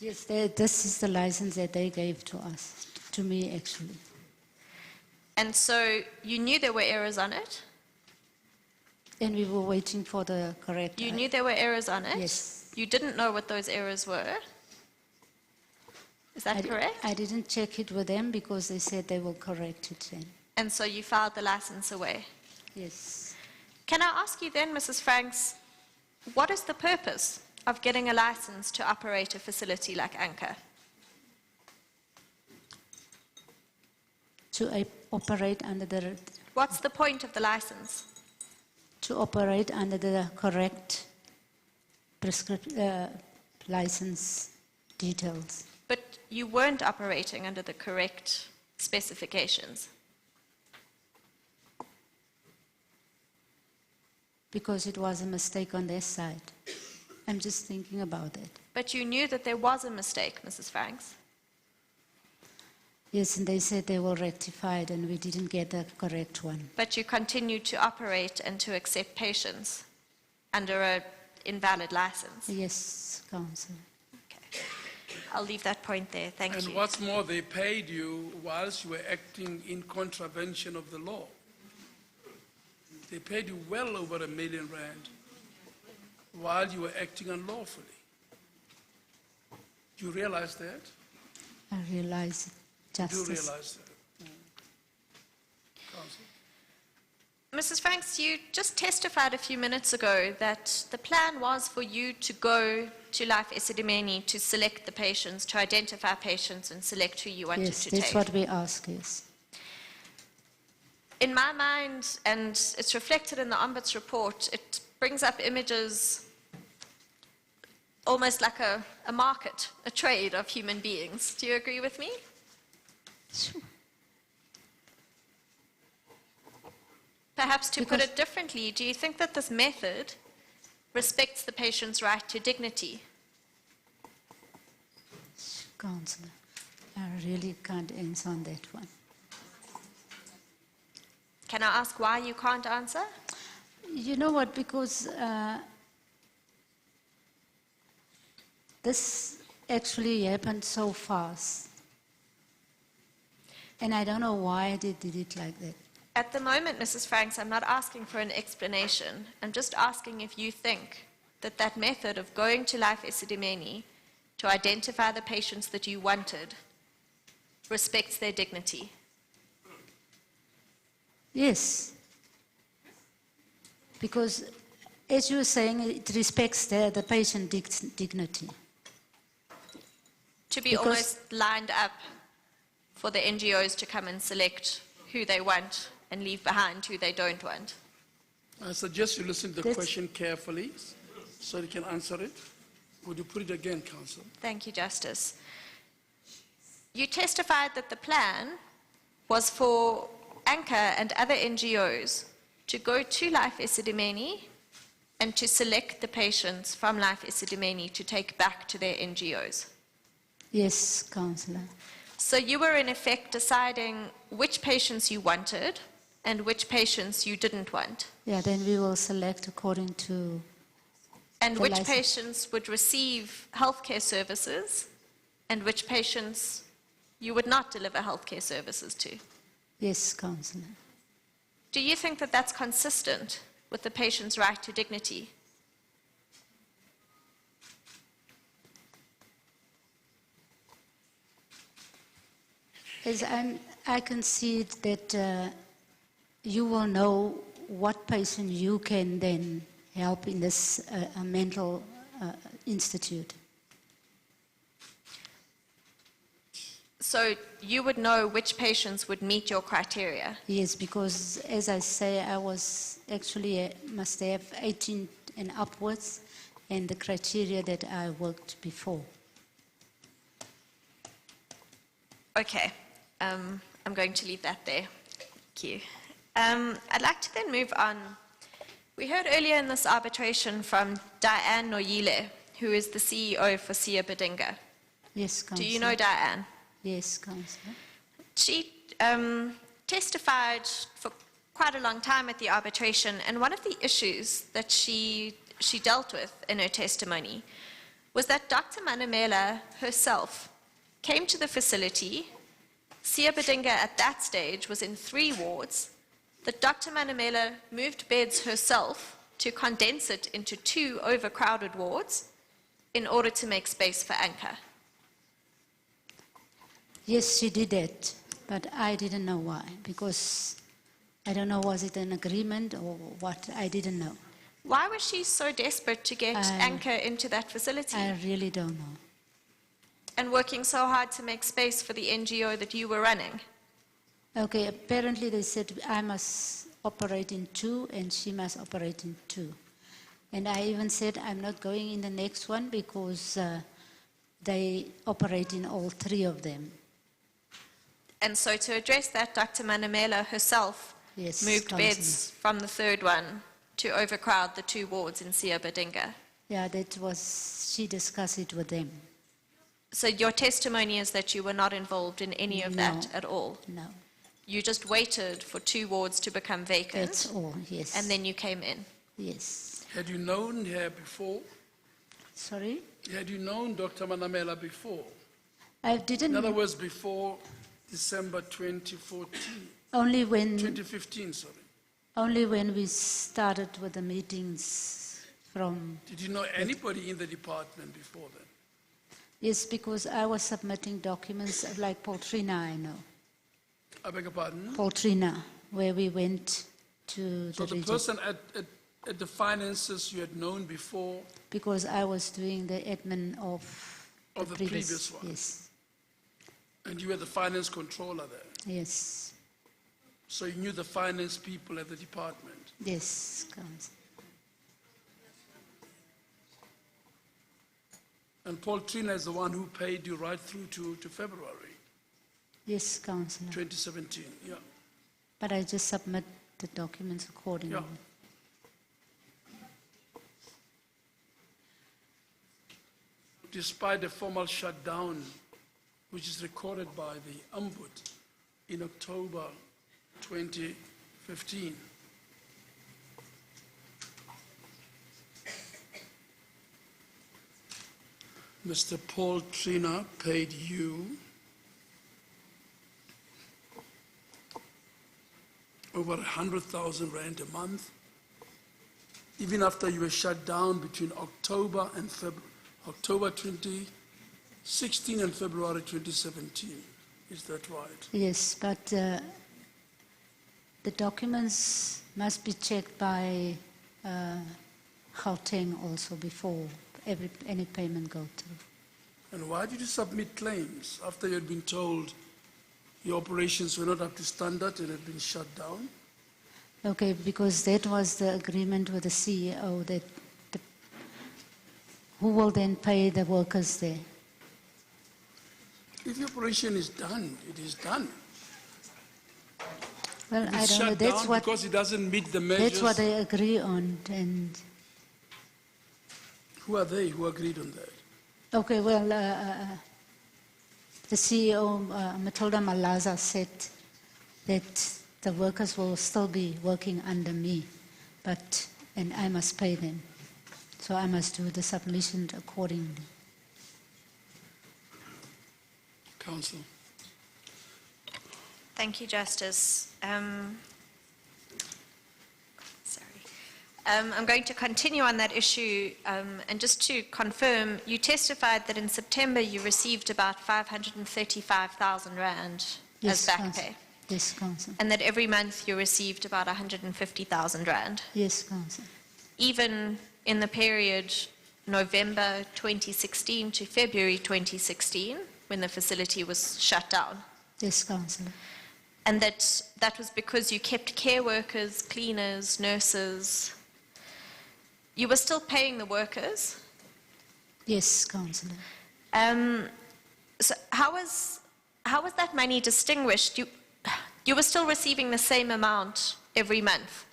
Yes, this is the license that they gave to us, to me actually. And so you knew there were errors on it? And we were waiting for the correct. You knew there were errors on it? Yes. You didn't know what those errors were? Is that correct? I didn't check it with them because they said they will correct it then. And so you filed the license away? Yes. Can I ask you then, Mrs. Franks, what is the purpose of getting a license to operate a facility like Anchor? To operate under the, What's the point of the license? to operate under the correct license details. But you weren't operating under the correct specifications. Because it was a mistake on their side. I'm just thinking about it. But you knew that there was a mistake, Mrs. Franks. Yes, and they said they will rectify it, and we didn't get the correct one. But you continued to operate and to accept patients under an invalid license. Yes, Council. Okay. I'll leave that point there. Thank And you. what's more, they paid you whilst you were acting in contravention of the law. They paid you well over R1 million while you were acting unlawfully. Do you realize that? I realize it. Do you Justice. realize that? Counsel? Mrs. Franks, you just testified a few minutes ago that the plan was for you to go to Life Esidimeni to select the patients, to identify patients and select who you wanted Yes, to that's take. what we ask, yes. In my mind, and it's reflected in the Ombuds report, it brings up images almost like a market, a trade of human beings. Do you agree with me? Sure. Perhaps to put Because- it differently, do you think that this method respects the patient's right to dignity? Councillor, I really can't answer on that one. Can I ask why you can't answer? You know what, because this actually happened so fast. And I don't know why they did it like that. At the moment, Mrs. Franks, I'm not asking for an explanation. I'm just asking if you think that that method of going to Life Esidimeni to identify the patients that you wanted respects their dignity. Yes. Because, as you were saying, it respects the patient dignity. To be Because- almost lined up for the NGOs to come and select who they want and leave behind who they don't want. I suggest you listen to the That's- question carefully so you can answer it. Would you put it again, Counsel? Thank you, Justice. You testified that the plan was for Anchor and other NGOs to go to Life Esidimeni and to select the patients from Life Esidimeni to take back to their NGOs. Yes, Councillor. So you were in effect deciding which patients you wanted and which patients you didn't want, Yeah, then we will select according to, and The which license. patients would receive healthcare services and which patients you would not deliver healthcare services to. yes, Councillor. Do you think that that's consistent with the patient's right to dignity? As I concede that you will know what patient you can then help in this mental institute. So you would know which patients would meet your criteria. Yes, because as I say, I was actually must have 18 and upwards, and the criteria that I worked before. Okay, I'm going to leave that there. Thank you. I'd like to then move on. We heard earlier in this arbitration from Diane Noyile, who is the CEO for Sia Badinga. Yes, Do Councillor. you know Diane? Yes, Councillor. She testified for quite a long time at the arbitration, and one of the issues that she dealt with in her testimony was that Dr. Manamela herself came to the facility. Sia Badinga at that stage was in 3 wards, that Dr. Manamela moved beds herself to condense it into 2 overcrowded wards in order to make space for Anchor. Yes, she did that, but I didn't know why, because I don't know, was it an agreement or what? I didn't know. Why was she so desperate to get Anchor into that facility I really don't know. and working so hard to make space for the NGO that you were running? Okay, apparently they said I must operate in 2 and she must operate in 2. And I even said I'm not going in the next one because they operate in all 3 of them. And so to address that, Dr. Manamela herself Yes, moved Councillor. beds from the 3rd one to overcrowd the 2 wards in Sia Badinga. Yeah, that was, she discussed it with them. So your testimony is that you were not involved in any of that No. at all? No, You just waited for 2 wards to become vacant, that's all, yes. and then you came in. Yes. Had you known her before? Sorry? Had you known Dr. Manamela before? I In didn't, other words, before December 2014, only when 2015, sorry. Only when we started with the meetings from, Did you know anybody in the department before then? yes, because I was submitting documents like Poltrina, I know. I beg your pardon? Poltrina, where we went to So the the region. person at the finances you had known before, Because I was doing the admin of the previous one. Yes, and you were the finance controller there. yes, So you knew the finance people at the department. yes, Council. And Paul Trina is the one who paid you right through to February Yes, Councillor. 2017. Yeah. But I just submit the documents accordingly. Yeah. Despite the formal shutdown, which is recorded by the Ombud in October 2015. Mr. Paul Trina paid you over 100,000 rand a month, even after you were shut down between October and October 2016 and February 2017. Is that right? Yes, but the documents must be checked by Gauteng also before any payment go through. And why did you submit claims after you had been told your operations were not up to standard and had been shut down? Okay, because that was the agreement with the CEO that who will then pay the workers there? If the operation is done, it is done. Well, It I is don't know. shut That's down what because it doesn't meet the measures. that's what they agree on. And Who are they who agreed on that? okay, well, the CEO Matilda Malaza said that the workers will still be working under me, and I must pay them. So I must do the submission accordingly. Council. Thank you, Justice. I'm going to continue on that issue, and just to confirm, you testified that in September you received about 535,000 rand as back Council. pay, Yes, Council. and that every month you received about 150,000 rand. Yes, Council. Even in the period November 2016 to February 2016, when the facility was shut down. Yes, Councillor. And that was because you kept care workers, cleaners, nurses, you were still paying the workers. Yes, Councillor. So how was that money distinguished? You were still receiving the same amount every month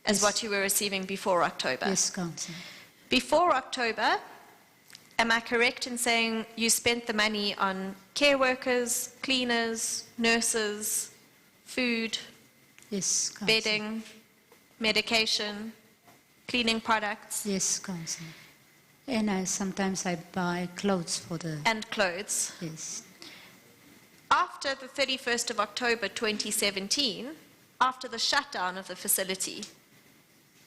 as Yes. what you were receiving before October? Yes, Councillor. Before October, am I correct in saying you spent the money on care workers, cleaners, nurses, food, Yes, Councillor. bedding, medication, cleaning products, Yes, Councillor. And sometimes I buy clothes for the, and clothes? yes. After the 31st of October 2017, after the shutdown of the facility,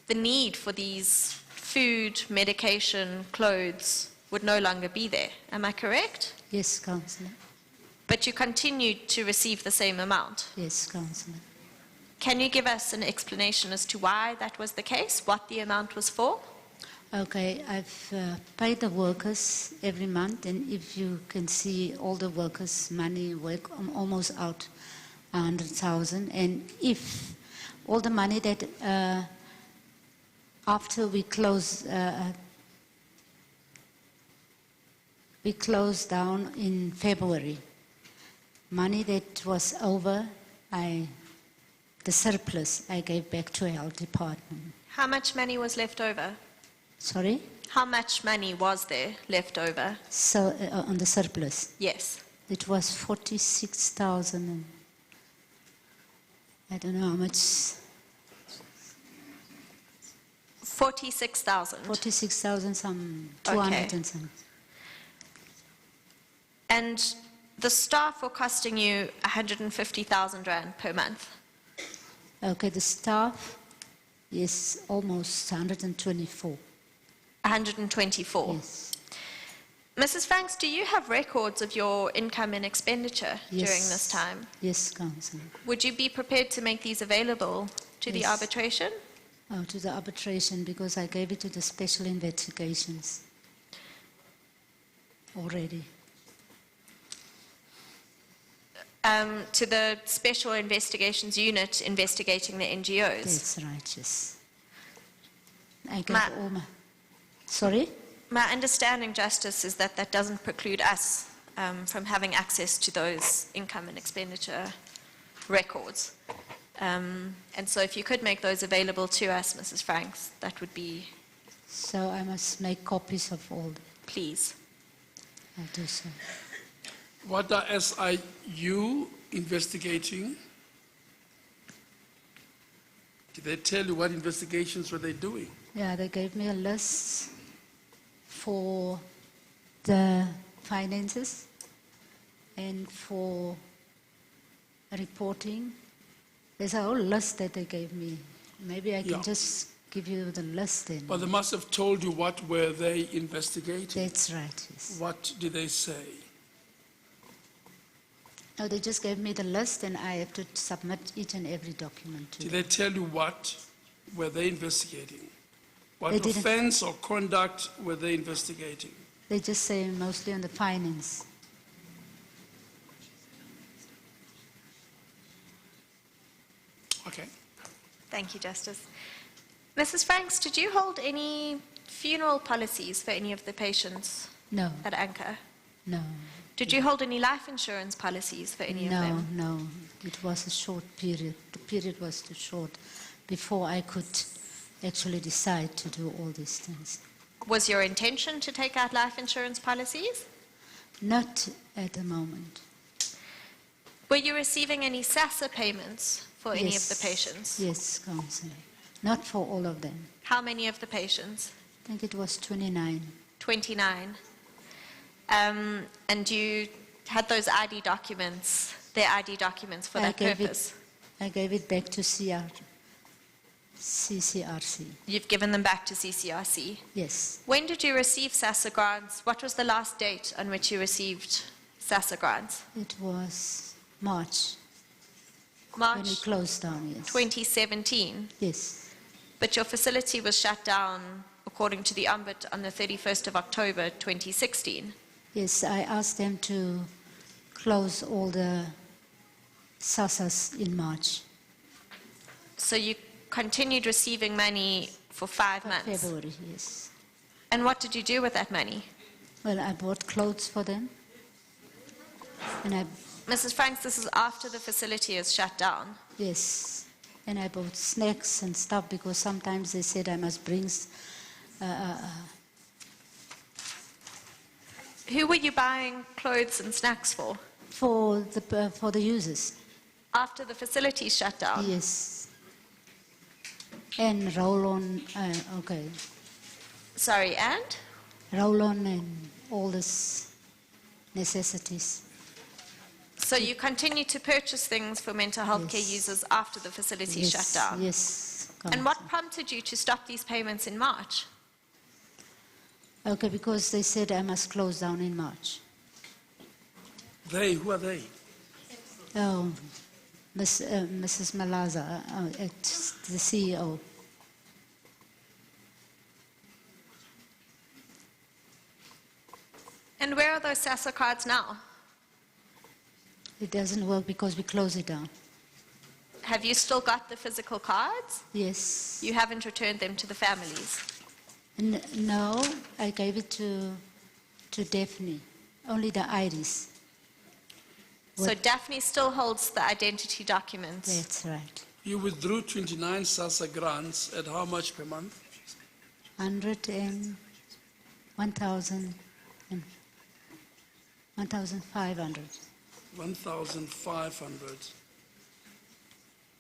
the need for these food, medication, clothes would no longer be there. Am I correct? Yes, Councillor. But you continued to receive the same amount. Yes, Councillor. Can you give us an explanation as to why that was the case, what the amount was for? Okay, I've paid the workers every month, and if you can see all the workers' money work, I'm almost out 100,000. And if all the money that after we close down in February, money that was over, the surplus I gave back to health department. How much money was left over? Sorry? How much money was there left over? So on the surplus, Yes. it was 46,000. I don't know how much. 46,000. 46,000, some 200 Okay. and some. And the staff were costing you 150,000 rand per month. Okay, the staff is almost 124. 124. Yes. Mrs. Franks, do you have records of your income and expenditure Yes. during this time? Yes, Councillor. Would you be prepared to make these available to the Yes. arbitration? Oh, to the arbitration, because I gave it to the special investigations already. To the Special Investigations Unit investigating the NGOs? That's right, yes. I gave Ma- all my... Sorry? My understanding, Justice, is that that doesn't preclude us from having access to those income and expenditure records. And so if you could make those available to us, Mrs. Franks, that would be, So I must make copies of all. please. I'll do so. What are SIU investigating? Did they tell you what investigations were they doing? Yeah, they gave me a list for the finances and for reporting. There's a whole list that they gave me. Maybe I can Yeah. just give you the list then. Well, they must have told you what were they investigating. That's right, yes. What did they say? No, they just gave me the list and I have to submit each and every document to Did them. they tell you what were they investigating? What They didn't. offense or conduct were they investigating? They just say mostly on the finance. Okay. Thank you, Justice. Mrs. Franks, did you hold any funeral policies for any of the patients No, at Anchor? no. Did you hold any life insurance policies for any of No, them? no. It was a short period. The period was too short before I could actually decide to do all these things. Was your intention to take out life insurance policies? Not at the moment. Were you receiving any SASA payments for any of the Yes. patients? Yes, Councillor. Not for all of them. How many of the patients? I think it was 29. 29. And you had those ID documents, their ID documents for that purpose? I gave it back to CCRC. You've given them back to CCRC. Yes. When did you receive SASA grants? What was the last date on which you received SASA grants? It was March when March we closed down, yes. 2017. Yes. But your facility was shut down, according to the Ombud, on the 31st of October 2016. Yes, I asked them to close all the SASAs in March. So you continued receiving money for 5 months. February, yes. And what did you do with that money? Well, I bought clothes for them. And Mrs. Franks, this is after the facility is shut down. yes, and I bought snacks and stuff because sometimes they said I must bring. Who were you buying clothes and snacks for? For the users, After the facility shut down? yes. And roll-on, okay, Sorry, and? roll-on and all this necessities. So you continue to purchase things for mental health care Yes. users after the facility Yes, shut down? yes. And what prompted you to stop these payments in March? Okay, because they said I must close down in March. They, who are they? Oh, Mrs. Malaza, the CEO. And where are those SASSA cards now? It doesn't work because we close it down. Have you still got the physical cards? Yes. You haven't returned them to the families? No, I gave it to Daphne, only the IDs. So Daphne still holds the identity documents? That's right. You withdrew 29 SASSA grants at how much per month? 100 and 1,000 and 1,500. 1,500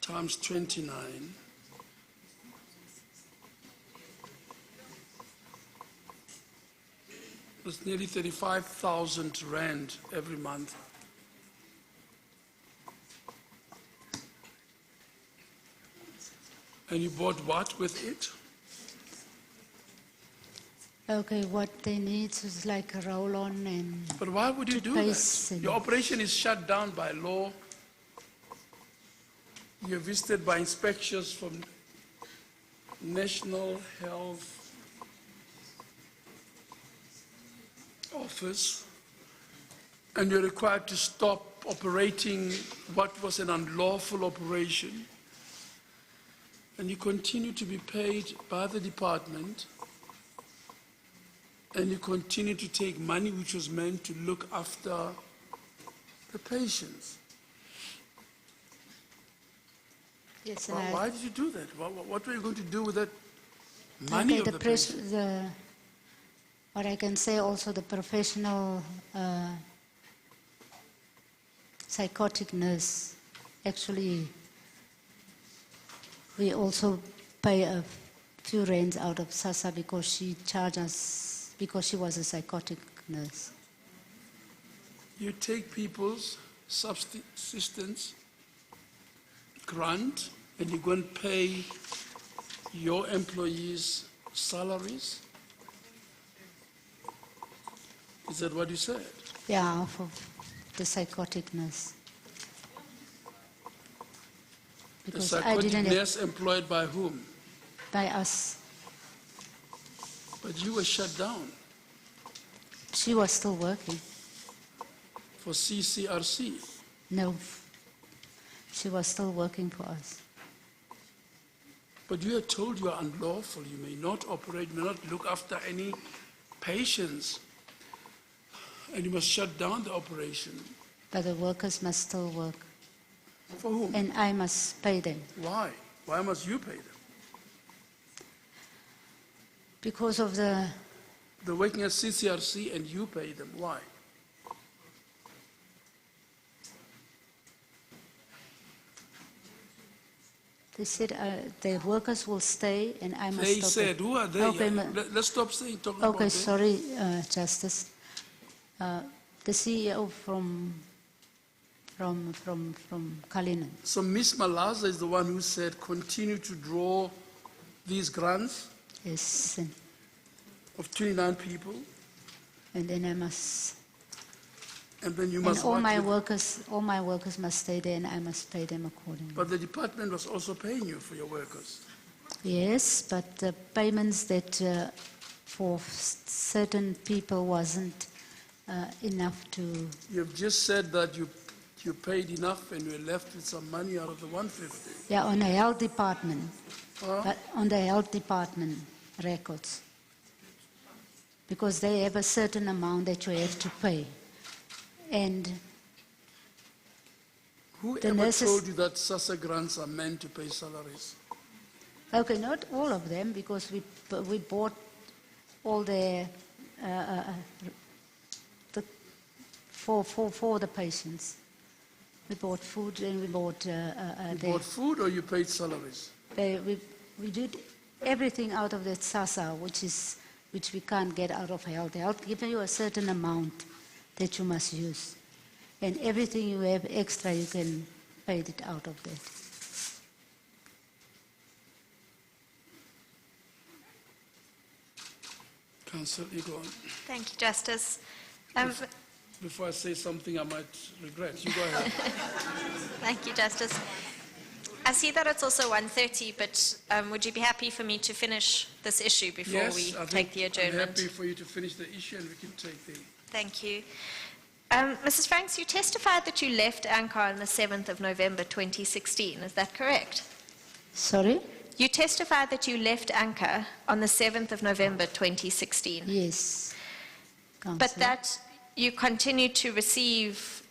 times 29. That's nearly 35,000 rand every month. And you bought what with it? Okay, what they need is like a roll-on and But why would you do Toothpaste that? and- Your operation is shut down by law. You're visited by inspectors from National Health Office, and you're required to stop operating what was an unlawful operation. And you continue to be paid by the department, and you continue to take money which was meant to look after the patients. yes, Why did you do that? What were you going to do with that money okay, of the patient? what I can say also the professional psychotic nurse, actually we also pay a few rands out of SASSA because she charged us, because she was a psychotic nurse. You take people's subsistence grant and you go and pay your employees' salaries? Is that what you said? Yeah, for the psychotic nurse. The Because I psychotic didn't nurse employed by whom? by us. But you were shut down She was still working. for CCRC. No, she was still working for us. But you are told you are unlawful. You may not operate, you may not look after any patients. And you must shut down the operation. But the workers must still work. For whom? And I must pay them. Why? Why must you pay them? Because of the, They're working at CCRC and you pay them. Why? they said the workers will stay and I must They stop said, it. who are they? Okay, Let's stop saying, talking okay, about them. sorry, Justice. The CEO from Kalinin. So Miss Malaza is the one who said, continue to draw these grants Yes, of 29 people, and then I must. and then you And must all work my with- workers must stay there, and I must pay them accordingly. But the department was also paying you for your workers. Yes, but the payments that for certain people wasn't enough to. You've just said that you you paid enough and we're left with some money out of the 150. Yeah, on the health department. Huh? But on the health department records. Because they have a certain amount that you have to pay. And Who The ever nurses- told you that SASSA grants are meant to pay salaries? okay, not all of them, because we bought all the for the patients. We bought food and we bought You bought food or you paid salaries? we did everything out of the SASA, which we can't get out of health. Health gives you a certain amount that you must use, and everything you have extra, you can pay it out of that. Council, you go on. Thank you, Justice. Before I say something I might regret, you go ahead. Thank you, Justice. I see that it's also 1:30, but would you be happy for me to finish this issue before Yes, we I take think the I'm adjournment? happy for you to finish the issue and we can take the... Thank you. Mrs. Franks, you testified that you left Anchor on the 7th of November 2016. Is that correct? Sorry? You testified that you left Anchor on the 7th of November 2016. Yes. But Councillor. that you continued to receive,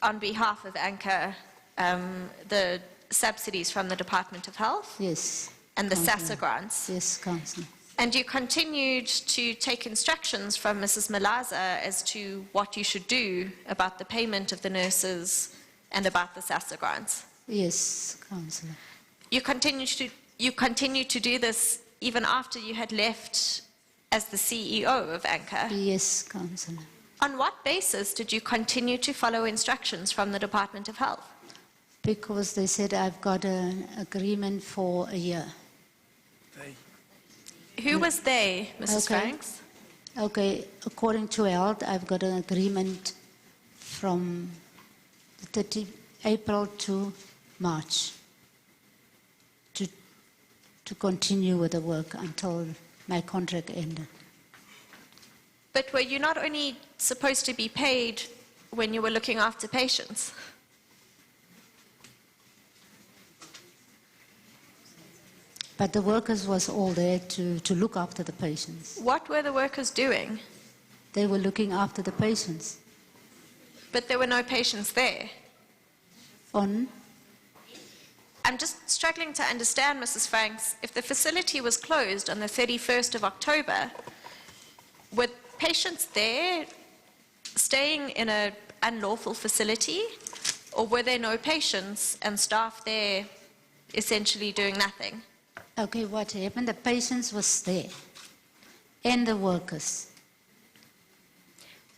on behalf of Anchor, the subsidies from the Department of Health Yes. and the Councillor. SASSA grants. Yes, Councillor. And you continued to take instructions from Mrs. Malaza as to what you should do about the payment of the nurses and about the SASSA grants. Yes, Councillor. You continued to do this even after you had left as the CEO of Anchor. Yes, Councillor. On what basis did you continue to follow instructions from the Department of Health? Because they said I've got an agreement for a year. Who was they, Mrs. Okay. Franks? Okay, according to health, I've got an agreement from the 30 April to March to continue with the work until my contract ended. But were you not only supposed to be paid when you were looking after patients? But the workers was all there to look after the patients. What were the workers doing? They were looking after the patients. But there were no patients there. On, I'm just struggling to understand, Mrs. Franks, if the facility was closed on the 31st of October, were patients there staying in an unlawful facility, or were there no patients and staff there essentially doing nothing? okay, what happened? The patients was there and the workers.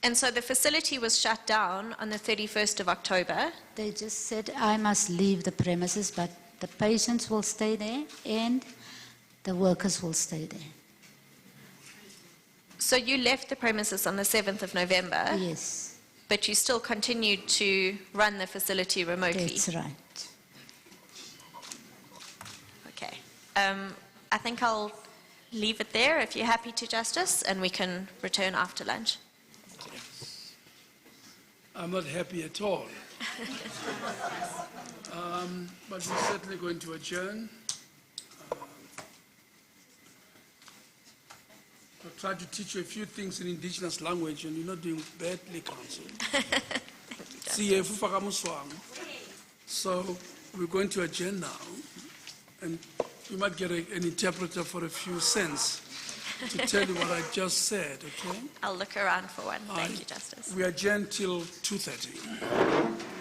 And so the facility was shut down on the 31st of October. They just said I must leave the premises, but the patients will stay there and the workers will stay there. So you left the premises on the 7th of November, Yes, but you still continued to run the facility remotely. that's right. Okay. I think I'll leave it there if you're happy to, Justice, and we can return after lunch. I'm not happy at all. But we're certainly going to adjourn. I'll try to teach you a few things in indigenous language, and you're not doing badly, Council. Siye fufa ka moswang. So we're going to adjourn now, and you might get an interpreter for a few cents to tell you what I just said, okay? I'll look around for one. Thank you, Justice. We adjourn till 2:30.